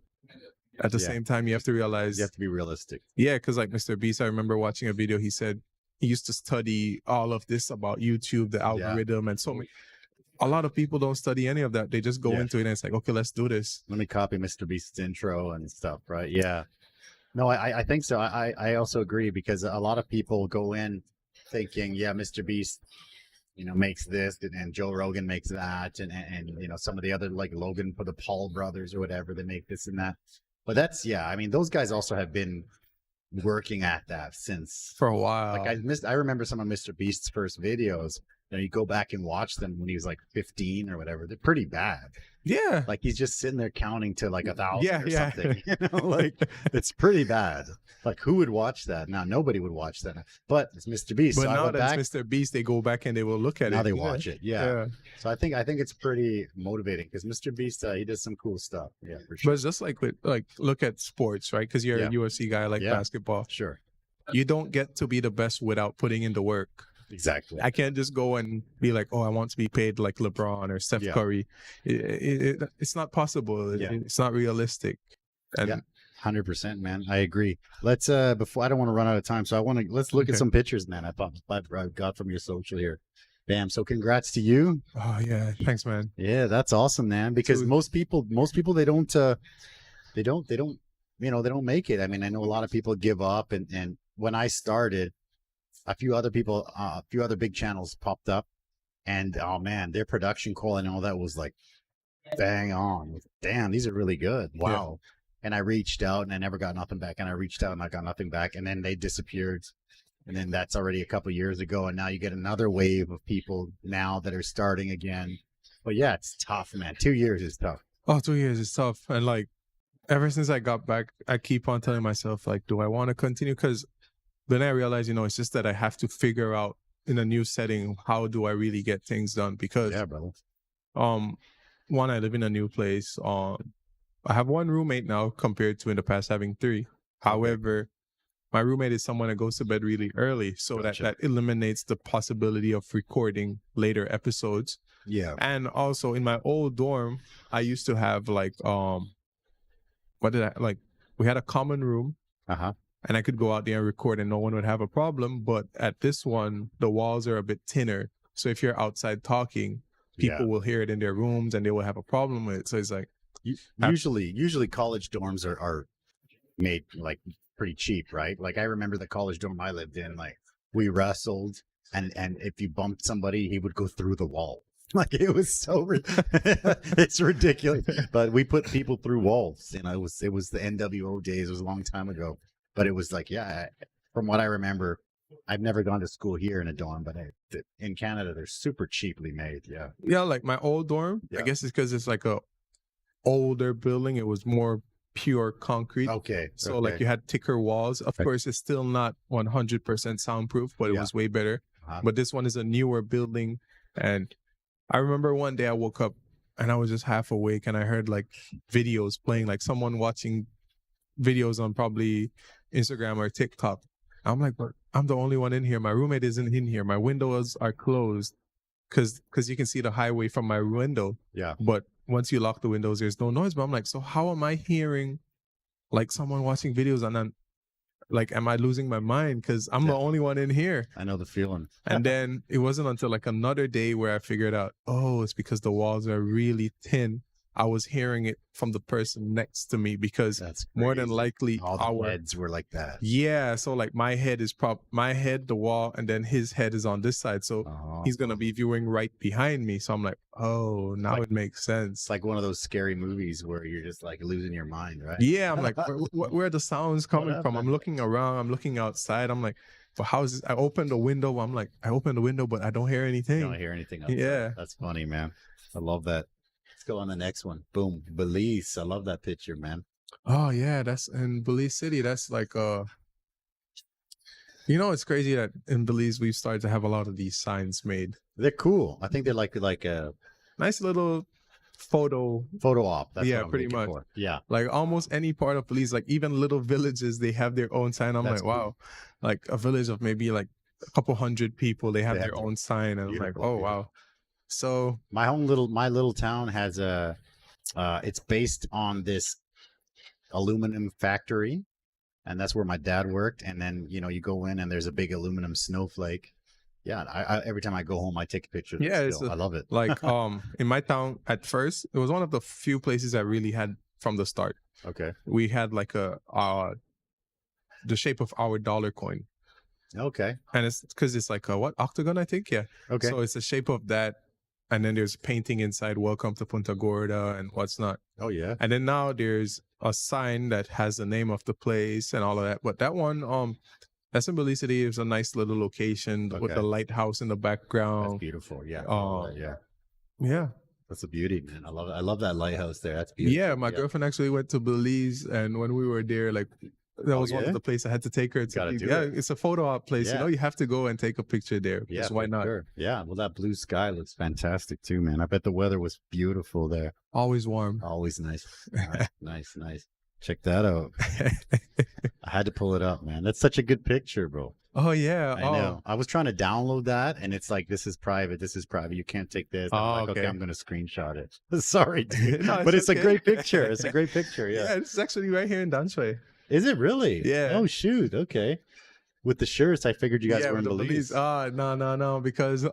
at the Yeah. same time, you have to realize, you have to be realistic. yeah, because like Mr. Beast, I remember watching a video. He said he used to study all of this about YouTube, the algorithm, and so many. A lot of people don't study any of that. They just go Yeah. into it and it's like, okay, let's do this. Let me copy Mr. Beast's intro and stuff, right? Yeah. No, I think so. I also agree, because a lot of people go in thinking, yeah, Mr. Beast, you know, makes this, and Joe Rogan makes that, and you know, some of the other, like Logan for the Paul brothers or whatever, they make this and that. But that's, yeah, I mean, those guys also have been working at that since, For a while. like I remember some of Mr. Beast's first videos. You know, you go back and watch them when he was like 15 or whatever. They're pretty bad. Yeah. Like he's just sitting there counting to like 1,000 Yeah, or yeah. something. You know, like it's pretty bad. Like who would watch that? Now nobody would watch that. But it's Mr. Beast. But so I now went that back, it's Mr. Beast, they go back and they will look at now it. they Yeah. watch it. Yeah. So I think it's pretty motivating, because Mr. Beast, he does some cool stuff. Yeah, for But sure. it's just like with look at sports, right? Because you're Yeah. a UFC guy, like Yeah. basketball. Sure. You don't get to be the best without putting in the work. Exactly. I can't just go and be like, oh, I want to be paid like LeBron or Steph Yeah. Curry. It's not possible. Yeah. It's not realistic. And Yeah. 100%, man. I agree. Let's before, I don't want to run out of time, so let's look at Okay. some pictures, man. I got from your social here. Bam. So congrats to you. oh yeah, thanks, man. Yeah, that's awesome, man. Because So- most people they don't you know, they don't make it. I mean, I know a lot of people give up, and when I started, a few other big channels popped up, and oh man, their production quality and all that was like Bang on. Damn, these are really good. Wow. And I reached out and I never got nothing back. And I reached out and I got nothing back. And then they disappeared. And then that's already a couple years ago. And now you get another wave of people now that are starting again. But yeah, it's tough, man. 2 years is tough. Oh, 2 years is tough. And like, ever since I got back, I keep on telling myself, like, do I want to continue? Because then I realize, it's just that I have to figure out in a new setting, how do I really get things done? Because, yeah, brother. One, I live in a new place. I have one roommate now compared to in the past having 3. However, my roommate is someone that goes to bed really early. So that eliminates the possibility of recording later episodes. Yeah. And also in my old dorm, I used to have like, we had a common room. Uh-huh. And I could go out there and record and no one would have a problem. But at this one, the walls are a bit thinner. So if you're outside talking, people will hear it in their rooms and they will have a problem with it. So it's like, usually college dorms are made like pretty cheap, right? Like I remember the college dorm I lived in, like we wrestled and if you bumped somebody, he would go through the wall. Like it was so it's ridiculous. But we put people through walls. It was the NWO days. It was a long time ago. But it was like, from what I remember, I've never gone to school here in a dorm, but in Canada, they're super cheaply made. Yeah. Yeah, like my old dorm, I guess it's because it's like a older building. It was more pure concrete. Okay. So like you had thicker walls. Of course, it's still not 100% soundproof, but it was way better. But this one is a newer building. And I remember one day I woke up and I was just half awake and I heard like videos playing, like someone watching videos on probably Instagram or TikTok. I'm like, but I'm the only one in here. My roommate isn't in here. My windows are closed because you can see the highway from my window. Yeah. But once you lock the windows, there's no noise. But I'm like, so how am I hearing like someone watching videos and then like, am I losing my mind? Because I'm the only one in here. I know the feeling. And then it wasn't until like another day where I figured out, oh, it's because the walls are really thin. I was hearing it from the person next to me because more than likely all the heads were like that. Yeah, so like my head is my head, the wall, and then his head is on this side. So he's gonna be viewing right behind me. So I'm like, oh, now it makes sense. It's like one of those scary movies where you're just like losing your mind, right? Yeah, I'm like, where are the sounds coming from? I'm looking around, I'm looking outside. I'm like, but how is this? I opened the window. I'm like, I opened the window, but I don't hear anything. You don't hear anything outside. Yeah, that's funny, man. I love that. Go on the next one. Boom. Belize. I love that picture, man. Oh yeah, that's in Belize City. That's like it's crazy that in Belize we've started to have a lot of these signs made. They're cool. I think they're like a nice little photo op. That's yeah, what I'm pretty much. for. Yeah. Like almost any part of Belize, like even little villages, they have their own sign. I'm like, wow. Like a village of maybe like a couple hundred people, they have their own sign. And I'm like, oh wow. So my little town has it's based on this aluminum factory, and that's where my dad worked. And then you go in and there's a big aluminum snowflake. Yeah, I every time I go home I take a picture. Yeah, I love it. Like in my town at first, it was one of the few places I really had from the start. Okay, we had like the shape of our dollar coin. Okay, and it's because it's like a octagon, I think. Yeah. Okay, so it's the shape of that. And then there's painting inside, welcome to Punta Gorda and what's not. Oh, yeah. And then now there's a sign that has the name of the place and all of that. But that one, that's in Belize City. It's a nice little location with the lighthouse in the background. That's beautiful. Yeah. Yeah. That's a beauty, man. I love it. I love that lighthouse there. That's beautiful. Yeah, my girlfriend actually went to Belize, and when we were there, like, that was one of the places I had to take her to. It's a photo op place. Yeah. You have to go and take a picture there. Yeah, why not? Sure. Yeah. Well, that blue sky looks fantastic too, man. I bet the weather was beautiful there. Always warm. Always nice. Nice. Check that out. I had to pull it up, man. That's such a good picture, bro. Oh yeah. I know. I was trying to download that, and it's like, this is private. You can't take this. I'm like, okay, I'm gonna screenshot it. Sorry, dude. No, but it's a great picture. It's a great picture. Yeah. Yeah, it's actually right here in Danshui. Is it really? Yeah. Oh shoot. Okay. With the shirts, I figured you guys were in Belize. No. Because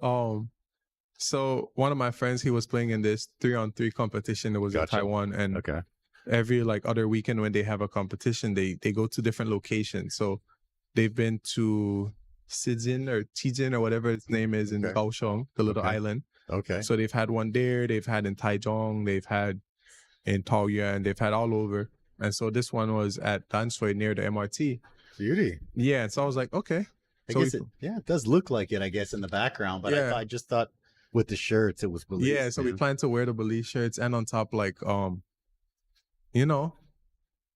so one of my friends, he was playing in this 3-on-3 competition that was in Taiwan, and every like other weekend when they have a competition, they go to different locations. So they've been to Tijin or whatever its name is in Kaohsiung, the little island. Okay. So they've had one there, they've had in Taichung, they've had in Taoyuan, they've had all over. And so this one was at Danshui near the MRT. Beauty. Yeah, so I was like, okay. I So guess it does look like it, I guess, in the background, but Yeah. I just thought with the shirts it was Belize. yeah, so we man. plan to wear the Belize shirts, and on top, like, you know,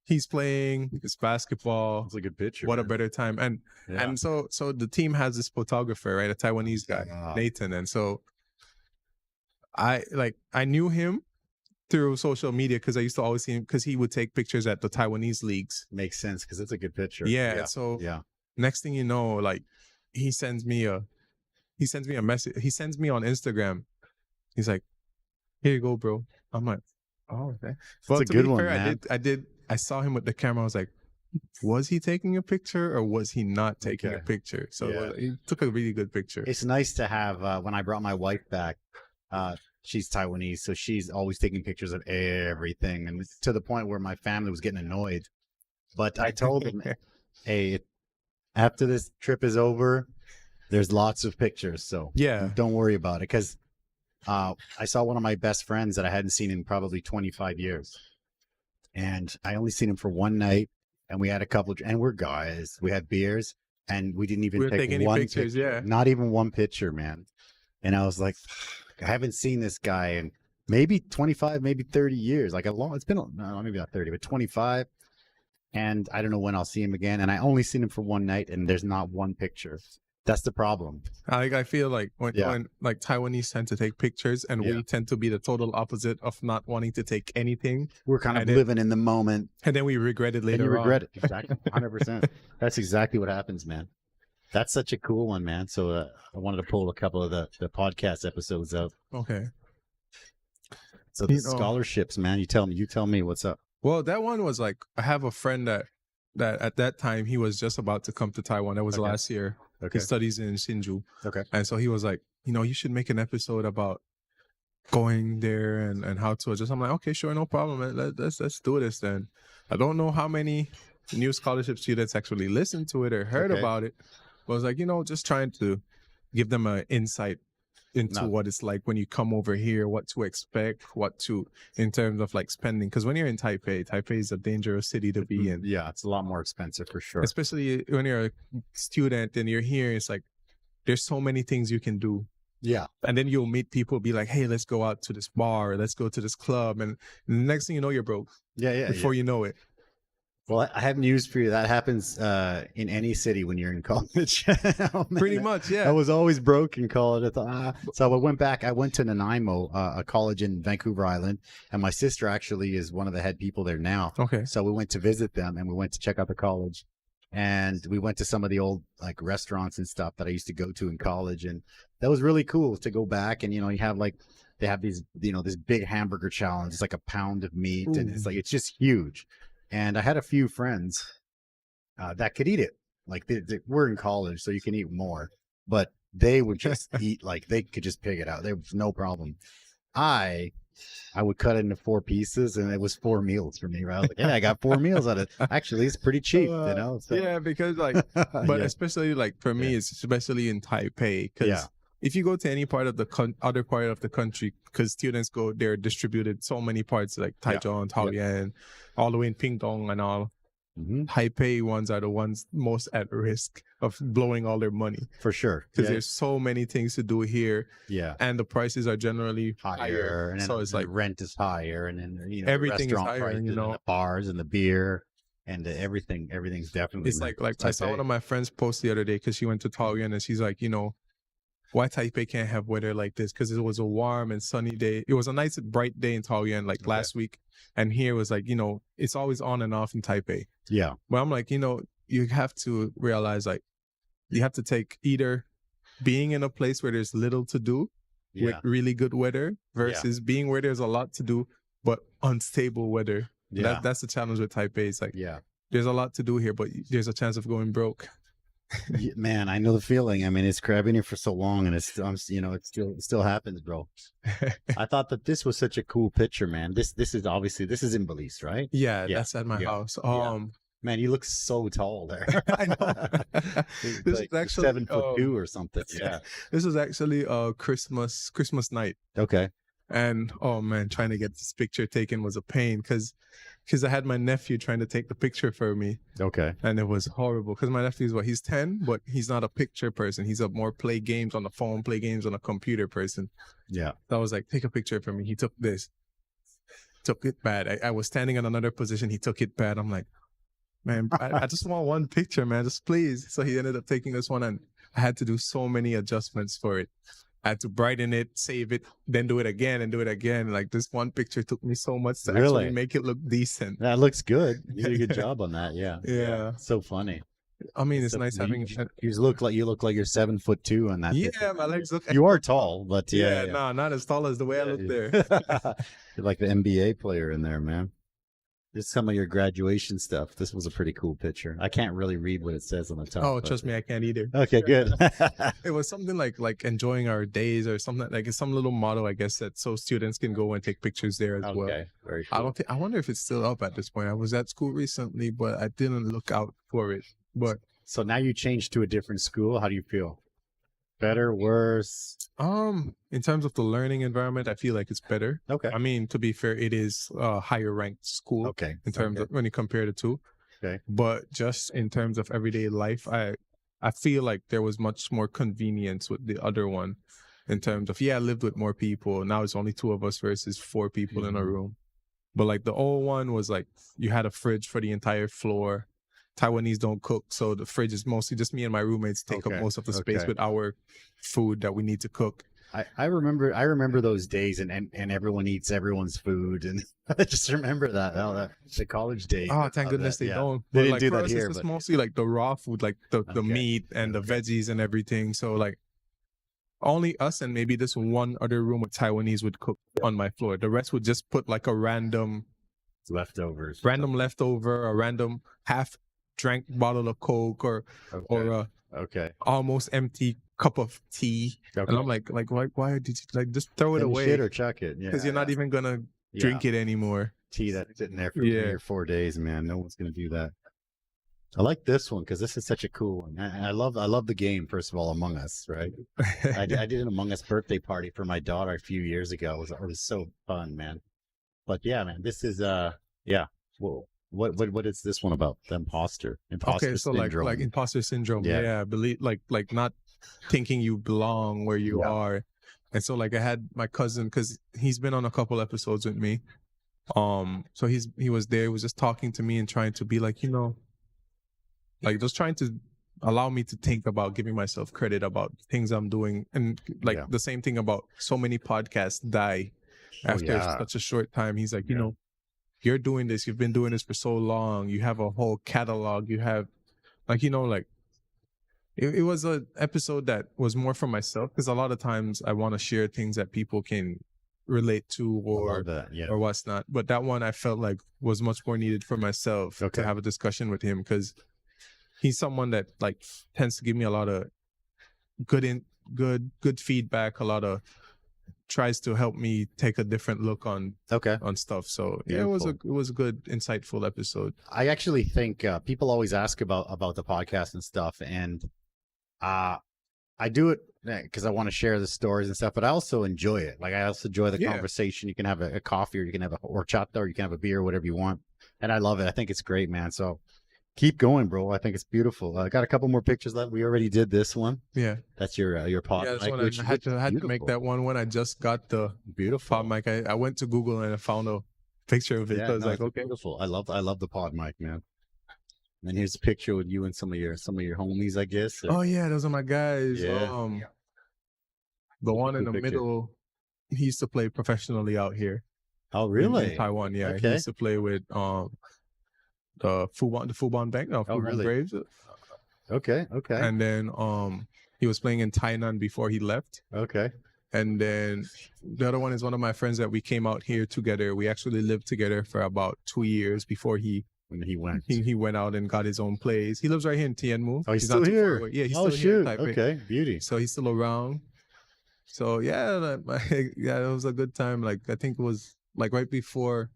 he's playing his basketball. It's a good picture. What a man. better time. And Yeah. and so the team has this photographer, right? A Taiwanese guy, Ah. Nathan. And so I knew him through social media because I used to always see him because he would take pictures at the Taiwanese leagues. Makes sense because it's a good picture. Yeah. So Yeah. next thing you know, like he sends me a message. He sends me on Instagram. He's like, "Here you go, bro." I'm like, "Oh, okay." That's a to good be one, fair, man. I saw him with the camera. I was like, was he taking a picture or was he not taking a Okay. picture? So Yeah. he took a really good picture. It's nice to have when I brought my wife back. She's Taiwanese, so she's always taking pictures of everything, and it's to the point where my family was getting annoyed. But I told them, "Hey, after this trip is over, there's lots of pictures, so Yeah. don't worry about it." Because I saw one of my best friends that I hadn't seen in probably 25 years, and I only seen him for one night, and we had a couple, and we're guys, we had beers, and we didn't even We didn't take take any one pictures, picture. yeah. Not even one picture, man. And I was like, I haven't seen this guy in maybe 25, maybe 30 years. Like it's been, no, maybe not 30, but 25. And I don't know when I'll see him again. And I only seen him for one night and there's not one picture. That's the problem. I feel like when Yeah. like Taiwanese tend to take pictures and Yeah. we tend to be the total opposite of not wanting to take anything. We're kind of And it- living in the moment. And then we regret it And later you regret on. it. Exactly. 100%. That's exactly what happens, man. That's such a cool one, man. So I wanted to pull a couple of the podcast episodes up. Okay. So the You know- scholarships, man. You tell me what's up. Well, that one was like, I have a friend that at that time he was just about to come to Taiwan. That was Okay. last year. Okay. He studies in Hsinchu. Okay. And so he was like, you should make an episode about going there and how to adjust. I'm like, okay, sure, no problem, man. Let's do this then. I don't know how many new scholarship students actually listened to it or heard Okay. about it. But I was like, just trying to give them an insight into No. what it's like when you come over here, what to expect, in terms of like spending. Because when you're in Taipei is a dangerous city to be in. Yeah, it's a lot more expensive for sure. Especially when you're a student and you're here, it's like, there's so many things you can do. Yeah. And then you'll meet people, be like, hey, let's go out to this bar, or let's go to this club. And the next thing you know, you're broke Yeah. before you know it. Well, I have news for you. That happens in any city when you're in college. Oh, man. Pretty much, yeah. I was always broke in college. I thought, So I went back. I went to Nanaimo, a college in Vancouver Island, and my sister actually is one of the head people there now. Okay. So we went to visit them, and we went to check out the college, and we went to some of the old like restaurants and stuff that I used to go to in college, and that was really cool to go back. And you have like they have these this big hamburger challenge. It's like a pound of meat, and it's just huge. And I had a few friends that could eat it. Like we're in college, so you can eat more, but they would just eat like they could just pick it out. There was no problem. I would cut it into 4 pieces, and it was 4 meals for me. Right? I was like, yeah, I got 4 meals out of it. Actually, it's pretty cheap, So, Yeah, because like, but yeah. especially like for me, it's especially in Taipei. Because Yeah. if you go to any part of the other part of the country, because students go, they're distributed so many parts like Taichung, Taoyuan, all the way in Pingdong and all. Mhm. Taipei ones are the ones most at risk of blowing all their money For sure, because there's so many things to do here, yeah, and the prices are generally higher, and then so it's like rent is higher, and then everything is restaurant higher, prices, and the bars and the beer and everything's definitely. it's like I saw one of my friends post the other day because she went to Taoyuan and she's like, why Taipei can't have weather like this? Because it was a warm and sunny day. It was a nice bright day in Taoyuan like last week, and here was like it's always on and off in Taipei. Yeah, But I'm like, you have to realize like you have to take either being in a place where there's little to do with really good weather versus being where there's a lot to do but unstable weather. Yeah. That's the challenge with Taipei. It's like yeah. there's a lot to do here, but there's a chance of going broke. Yeah, man, I know the feeling. I mean, I've been here for so long, and it still happens, bro. I thought that this was such a cool picture, man. This is in Belize, right? Yeah, Yeah. that's at my Yeah. house. Yeah. Man, you look so tall there. I know. This is actually 7'2" or something. Yeah. This is actually Christmas night. Okay. And oh man, trying to get this picture taken was a pain because I had my nephew trying to take the picture for me. Okay. And it was horrible because my nephew is he's 10, but he's not a picture person. He's a more play games on the phone, play games on a computer person. Yeah. So I was like, take a picture for me. He took this. Took it bad. I was standing in another position. He took it bad. I'm like, man, I just want one picture, man. Just please. So he ended up taking this one, and I had to do so many adjustments for it. I had to brighten it, save it, then do it again and do it again. Like this one picture took me so much to actually make it look decent. That looks good. You did a good job on that. Yeah. Yeah. So funny. I mean, it's so nice having. You look like you're 7'2" on that. Yeah, picture. my legs look. You are tall, but yeah. Nah, not as tall as the way I look there. You're like the NBA player in there, man. Just some of your graduation stuff. This was a pretty cool picture. I can't really read what it says on the top. Oh, trust me, I can't either. Okay, good. It was something like enjoying our days or something like it's some little motto, I guess, that so students can go and take pictures there as well. Okay, very cool. I wonder if it's still up at this point. I was at school recently, but I didn't look out for it. But so now you changed to a different school. How do you feel? Better, worse? In terms of the learning environment, I feel like it's better. Okay. I mean, to be fair, it is a higher ranked school. Okay. In terms of when you compare the two. Okay. But just in terms of everyday life, I feel like there was much more convenience with the other one. In terms of I lived with more people. Now it's only 2 of us versus 4 people in a room. But like the old one was like you had a fridge for the entire floor. Taiwanese don't cook, so the fridge is mostly just me and my roommates take up most of the space with our food that we need to cook. I remember those days, and everyone eats everyone's food, and I just remember that. The college days. Oh, thank goodness they don't. They didn't like, do for that us, here. It's mostly like the raw food, like the meat and the veggies and everything. So like only us and maybe this one other room with Taiwanese would cook on my floor. The rest would just put like a random leftover, a random half drank bottle of Coke or a almost empty cup of tea. And I'm like why did you like just throw it away? Shit or chuck it. Yeah. Because you're not even gonna drink it anymore. Tea that's sitting there for 3 or 4 days, man. No one's gonna do that. I like this one because this is such a cool one. And I love the game, first of all, Among Us, right? I did an Among Us birthday party for my daughter a few years ago. It was so fun, man. But yeah, man, this is Whoa. What is this one about? The imposter syndrome. like imposter syndrome. Yeah, believe like not thinking you belong where you are. And so like I had my cousin, because he's been on a couple episodes with me. So he was there, he was just talking to me and trying to be like, like just trying to allow me to think about giving myself credit about things I'm doing. And like the same thing about so many podcasts die after such a short time. He's like, you're doing this, you've been doing this for so long, you have a whole catalog, you have like, it was an episode that was more for myself, because a lot of times I want to share things that people can relate to or what's not. But that one I felt like was much more needed for myself to have a discussion with him, because he's someone that like tends to give me a lot of good feedback, a lot of tries to help me take a different look on stuff. So it was a good, insightful episode. I actually think people always ask about the podcast and stuff, and I do it because I want to share the stories and stuff, but I also enjoy it. Like I also enjoy the conversation. You can have a coffee, or you can have horchata, or you can have a beer, whatever you want, and I love it. I think it's great, man. So keep going, bro. I think it's beautiful. I got a couple more pictures left. We already did this one. Yeah, that's your pod mic. I had to make that one when I just got the beautiful pod mic. I went to Google and I found a picture of it. I was like, okay, beautiful. I love the pod mic, man. And here's a picture with you and some of your homies, I guess. Oh yeah, those are my guys. Yeah. The one in the middle, he used to play professionally out here. Oh really? In Taiwan, yeah. He used to play with the Fubon Bank, Fubon Braves. Okay. And then he was playing in Tainan before he left. Okay. And then the other one is one of my friends that we came out here together. We actually lived together for about 2 years before he went out and got his own place. He lives right here in Tianmu. Oh, he's still here. Yeah, he's still here. Okay, beauty. So he's still around. So yeah, it was a good time. Like I think it was like right before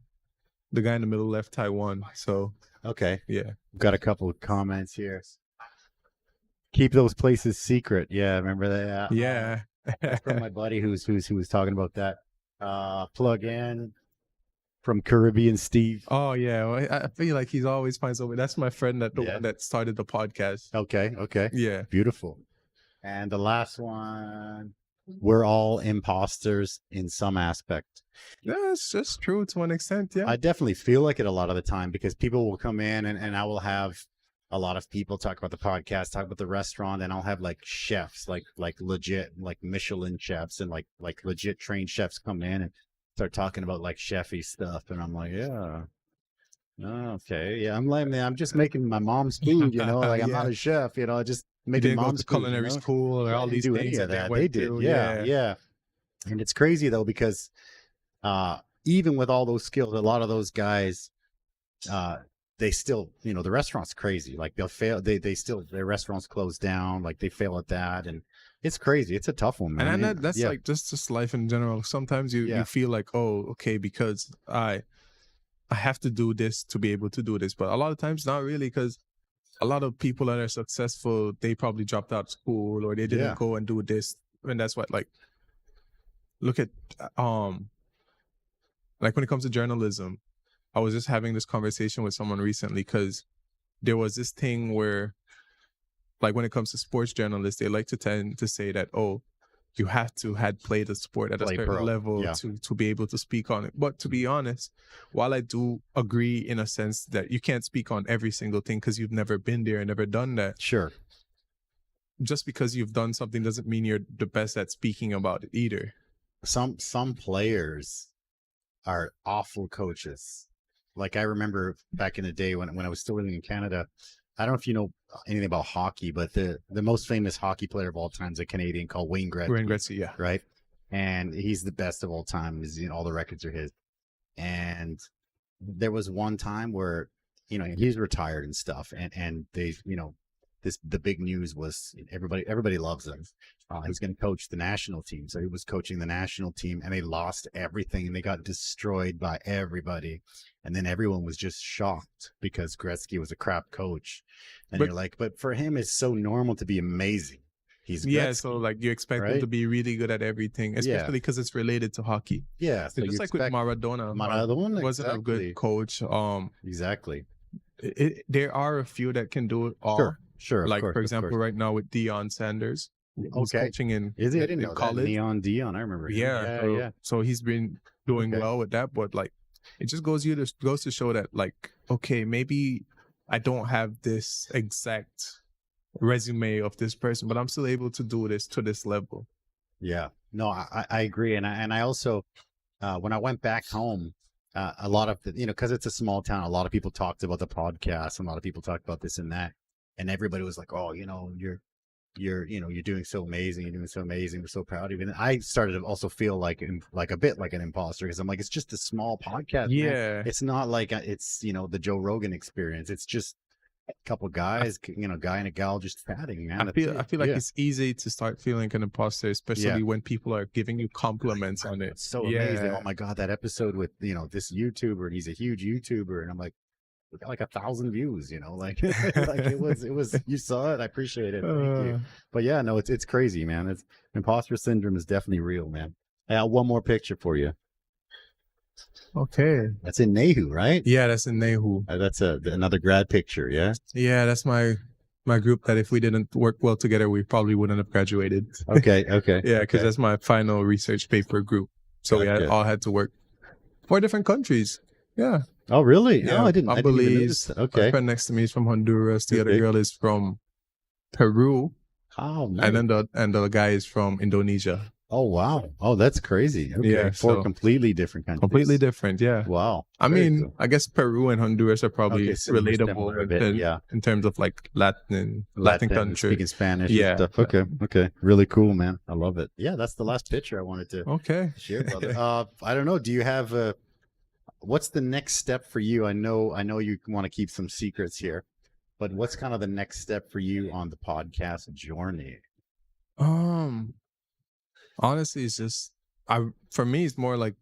The guy in the middle left Taiwan. So Okay. yeah. Got a couple of comments here. Keep those places secret. Yeah, remember that? Yeah. That's from my buddy who was talking about that. Plug in from Caribbean Steve. Oh yeah. Well, I feel like he's always finds a way. That's my friend the Yeah. one that started the podcast. Okay. Yeah. Beautiful. And the last one, we're all imposters in some aspect. That's just true to an extent. Yeah. I definitely feel like it a lot of the time because people will come in and I will have a lot of people talk about the podcast, talk about the restaurant, and I'll have like chefs, like legit, like Michelin chefs and like legit trained chefs come in and start talking about like chefy stuff. And I'm like, yeah. Okay. Yeah. I'm like, man, I'm just making my mom's food, you know, like I'm Yeah. not a chef, you know, just You making didn't go mom's to food, culinary you know? school or I all didn't these do things any of that that. went They did. through. Yeah. And it's crazy though, because even with all those skills, a lot of those guys, they still, you know, the restaurant's crazy. Like they'll fail. They still, their restaurants close down. Like they fail at that. And it's crazy. It's a tough one, man. And that's yeah. like just life in general. Sometimes you feel like, oh, okay, because I have to do this to be able to do this. But a lot of times not really, because a lot of people that are successful, they probably dropped out of school or they didn't go and do this. And that's what, like, look at like when it comes to journalism, I was just having this conversation with someone recently because there was this thing where, like, when it comes to sports journalists, they like to tend to say that, oh, you have to had played the sport at a certain level to be able to speak on it. But to be honest, while I do agree in a sense that you can't speak on every single thing because you've never been there and never done that. Sure. Just because you've done something doesn't mean you're the best at speaking about it either. Some players are awful coaches. Like I remember back in the day when I was still living in Canada, I don't know if you know anything about hockey, but the most famous hockey player of all time is a Canadian called Wayne Gretzky. Wayne Gretzky, yeah. Right? And he's the best of all time. You know, all the records are his. And there was one time where, you know, he's retired and stuff. And they, you know, the big news was everybody loves him. He's going to coach the national team. So he was coaching the national team and they lost everything and they got destroyed by everybody. And then everyone was just shocked because Gretzky was a crap coach. And you're like, but for him, it's so normal to be amazing. He's Gretzky, so like you expect him to be really good at everything, especially because it's related to hockey. Yeah. So just like with Maradona. Maradona wasn't a good coach. Exactly. There are a few that can do it all. Sure. Like, for example, right now with Deion Sanders. Who's coaching in Is he? I didn't know college. Deion, I remember him. Yeah. So he's been doing well with that, but like it just goes to show that, like, okay, maybe I don't have this exact resume of this person, but I'm still able to do this to this level. Yeah. No, I agree. And I also when I went back home, a lot of the, you know, because it's a small town, a lot of people talked about the podcast and a lot of people talked about this and that. And everybody was like, oh, you know, you're doing so amazing. You're doing so amazing. We're so proud of you. And I started to also feel like a bit like an imposter because I'm like, it's just a small podcast. Yeah. Man. It's not like it's, you know, the Joe Rogan experience. It's just a couple guys, you know, guy and a gal just chatting, man. I feel like it's easy to start feeling an imposter, especially when people are giving you compliments on it. It's so amazing. Oh my God, that episode with, you know, this YouTuber, and he's a huge YouTuber. And I'm like, we got like 1,000 views, you know, like, like it was, you saw it. I appreciate it. Thank you. But yeah, no, it's crazy, man. It's imposter syndrome is definitely real, man. I got one more picture for you. Okay. That's in Nehu, right? Yeah, that's in Nehu. That's another grad picture. Yeah. Yeah. That's my group that if we didn't work well together, we probably wouldn't have graduated. Okay. Yeah. Because that's my final research paper group. So we all had to work 4 different countries. Yeah. Oh, really? Yeah. Oh, I didn't even notice that. Okay. My friend next to me is from Honduras. The other girl is from Peru. Oh, nice. And then the guy is from Indonesia. Oh, wow. Oh, that's crazy. Okay. Yeah, 4 completely different countries. Completely different, yeah. Wow. I mean, I guess Peru and Honduras are probably relatable in terms of like Latin countries. Speaking Spanish and stuff. Okay. Really cool, man. I love it. Yeah, that's the last picture I wanted to share, brother. I don't know. Do you have what's the next step for you? I know you want to keep some secrets here, but what's kind of the next step for you on the podcast journey? Honestly, it's just for me, it's more like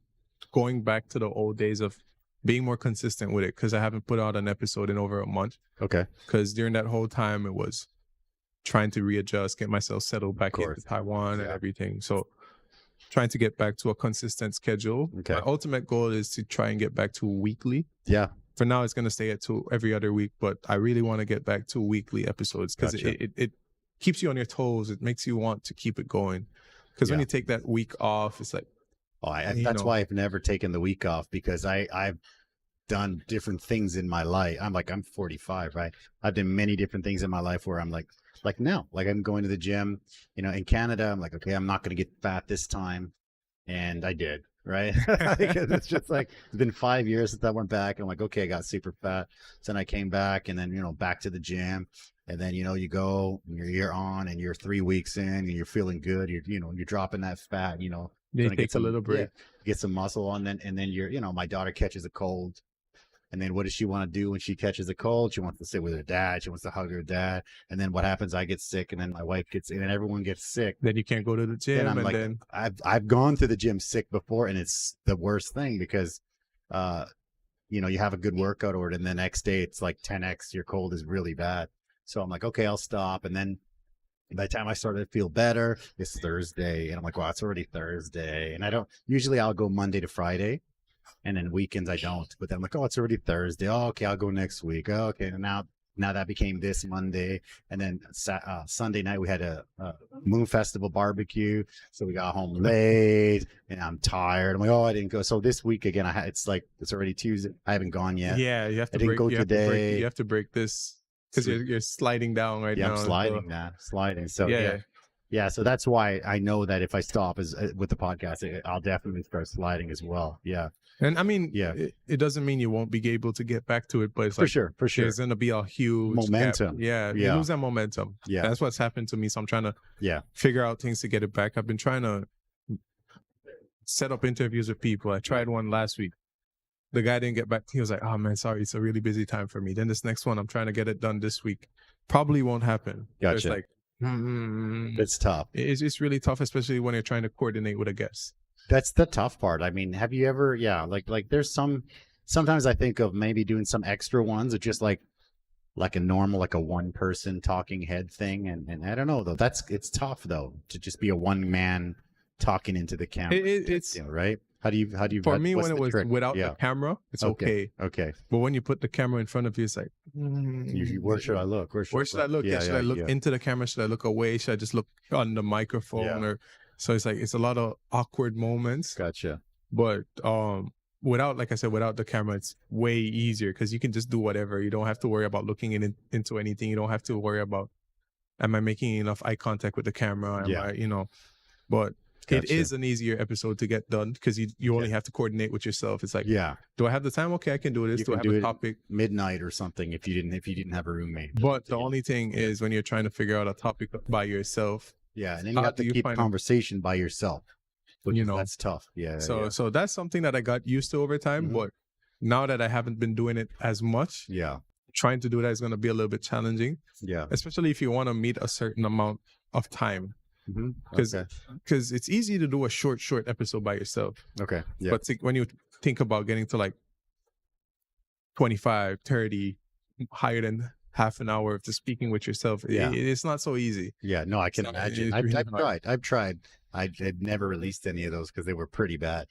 going back to the old days of being more consistent with it, because I haven't put out an episode in over a month. Okay. Because during that whole time, it was trying to readjust, get myself settled back into Taiwan and everything. So trying to get back to a consistent schedule. Okay. My ultimate goal is to try and get back to weekly. Yeah. For now, it's going to stay at every other week, but I really want to get back to weekly episodes, because it keeps you on your toes. It makes you want to keep it going. Because when you take that week off, it's like, that's why I've never taken the week off, because I've done different things in my life. I'm 45, right? I've done many different things in my life where I'm like now, like I'm going to the gym, you know, in Canada, I'm like, okay, I'm not going to get fat this time. And I did, right? Because it's just like, it's been 5 years since I went back. I'm like, okay, I got super fat. So then I came back, and then, you know, back to the gym. And then, you know, you go, you're on, and you're 3 weeks in, and you're feeling good. You're dropping that fat, you know. It takes a little break. Get some muscle on, and then you know, my daughter catches a cold. And then what does she want to do when she catches a cold? She wants to sit with her dad. She wants to hug her dad. And then what happens? I get sick, and then my wife gets, and then everyone gets sick. Then you can't go to the gym. And I'm like, then I've gone to the gym sick before, and it's the worst thing, because, you know, you have a good workout order, and the next day it's like 10x. Your cold is really bad. So I'm like, okay, I'll stop. And then by the time I started to feel better, it's Thursday, and I'm like, well, it's already Thursday. And I'll go Monday to Friday. And then weekends I don't, but then I'm like, oh, it's already Thursday. Oh, okay, I'll go next week. Oh, okay, and now that became this Monday. And then Sunday night we had a Moon Festival barbecue, so we got home late, and I'm tired. I'm like, oh, I didn't go. So this week again, it's already Tuesday. I haven't gone yet. Yeah, you have to break. You have to break this, because you're sliding down right now. Yeah, I'm sliding. So yeah. So that's why I know that if I stop with the podcast, I'll definitely start sliding as well. Yeah. And I mean, it doesn't mean you won't be able to get back to it, but it's for sure. There's going to be a huge momentum. Gap. You lose that momentum. Yeah. That's what's happened to me. So I'm trying to figure out things to get it back. I've been trying to set up interviews with people. I tried one last week. The guy didn't get back. He was like, oh man, sorry, it's a really busy time for me. Then this next one, I'm trying to get it done this week. Probably won't happen. Gotcha. It's like, it's tough. It's really tough, especially when you're trying to coordinate with a guest. That's the tough part. I mean, have you ever, like there's sometimes I think of maybe doing some extra ones, or just like a normal, like a one person talking head thing. And I don't know though, it's tough though, to just be a one man talking into the camera. It's right. How do you, for me, when it was without the camera, it's okay. Okay. But when you put the camera in front of you, it's like, where should I look? Where should I look? Should I look into the camera? Should I look away? Should I just look on the microphone? So it's like, it's a lot of awkward moments. Gotcha. But without the camera, it's way easier, because you can just do whatever. You don't have to worry about looking into anything. You don't have to worry about, am I making enough eye contact with the camera? But gotcha. It is an easier episode to get done, because you only have to coordinate with yourself. It's like, do I have the time? Okay, I can do this. Do I have a topic? Midnight or something, if you didn't have a roommate. But the only thing is, when you're trying to figure out a topic by yourself. Yeah, and then you have to keep conversation by yourself. That's tough. Yeah. So that's something that I got used to over time. Mm-hmm. But now that I haven't been doing it as much, trying to do that is going to be a little bit challenging. Yeah. Especially if you want to meet a certain amount of time. Because it's easy to do a short episode by yourself. Okay. Yeah. But when you think about getting to like 25, 30, higher than half an hour of just speaking with yourself, it's not so easy. Yeah, no, I can imagine. I've tried. I had never released any of those because they were pretty bad.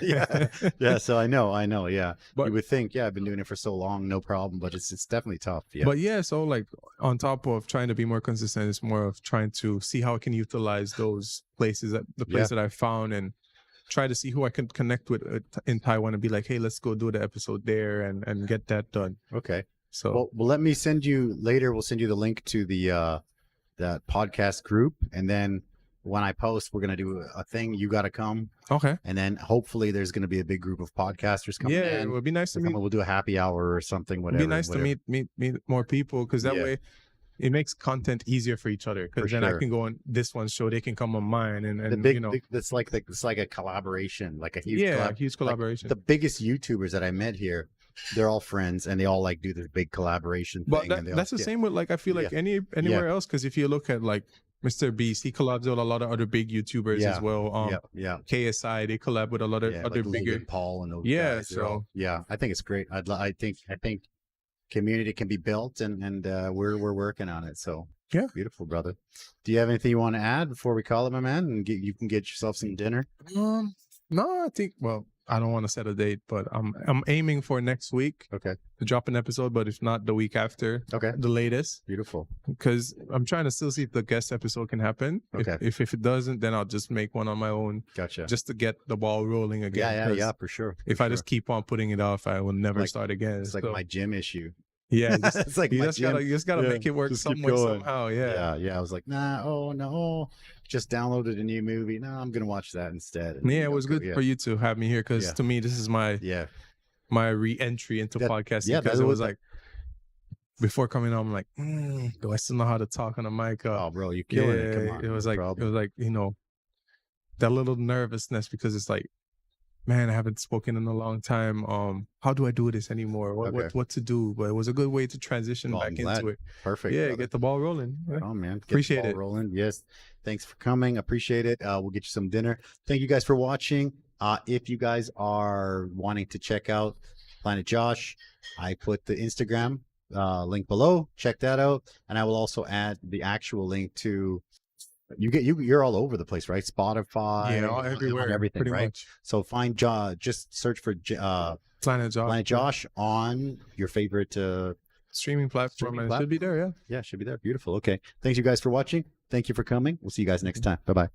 Yeah. So I know. Yeah, but you would think, I've been doing it for so long, no problem. But it's definitely tough. Yeah. But so like on top of trying to be more consistent, it's more of trying to see how I can utilize those places, that I found, and try to see who I can connect with in Taiwan, and be like, hey, let's go do the episode there and get that done. Okay. So well, let me send you later. We'll send you the link to the that podcast group, and then when I post, we're gonna do a thing. You got to come. Okay. And then hopefully there's gonna be a big group of podcasters coming. Yeah, it would be nice to meet. We'll do a happy hour or something. Whatever. It'd be nice to meet more people, because that way it makes content easier for each other. Because then I can go on this one's show, they can come on mine, and it's like a collaboration, like a huge huge collaboration. Like the biggest YouTubers that I met here, they're all friends, and they all do this big collaboration thing. But that's the same with I feel like anywhere else, because if you look at Mr. Beast, he collabs with a lot of other big YouTubers as well. Yeah. KSI, they collab with a lot of other like bigger. Logan Paul and those Yeah, guys. so I think it's great. I think community can be built, and we're working on it. So yeah, beautiful, brother. Do you have anything you want to add before we call it, my man? And you can get yourself some dinner. No, I think, well, I don't want to set a date, but I'm aiming for next week. Okay. To drop an episode, but if not, the week after. Okay. The latest. Beautiful. Because I'm trying to still see if the guest episode can happen. Okay. If it doesn't, then I'll just make one on my own. Gotcha. Just to get the ball rolling again. Yeah, for sure. If I just keep on putting it off, I will never start again. It's like my gym issue. Yeah, it's like you just gotta make it work somehow. Yeah. I was like, no, just downloaded a new movie. No, I'm gonna watch that instead. And, it was good for you to have me here, because to me, this is my my re-entry into podcasting. Yeah, because it was like before coming on, I'm like, do I still know how to talk on a mic? Oh, bro, you're killing it. Come on, it was like that little nervousness, because it's like, man, I haven't spoken in a long time. How do I do this anymore? What to do? But it was a good way to transition back into it. Perfect. Yeah, brother. Get the ball rolling. Oh man, appreciate the ball rolling. Yes, thanks for coming. Appreciate it. We'll get you some dinner. Thank you guys for watching. If you guys are wanting to check out Planet Josh, I put the Instagram link below. Check that out, and I will also add the actual link to. You're all over the place, right? Spotify, everywhere, everything, right? Much. So find just search for Planet Josh on your favorite streaming platform. It should be there, yeah, it should be there. Beautiful. Okay, thanks you guys for watching. Thank you for coming. We'll see you guys next time. Bye bye.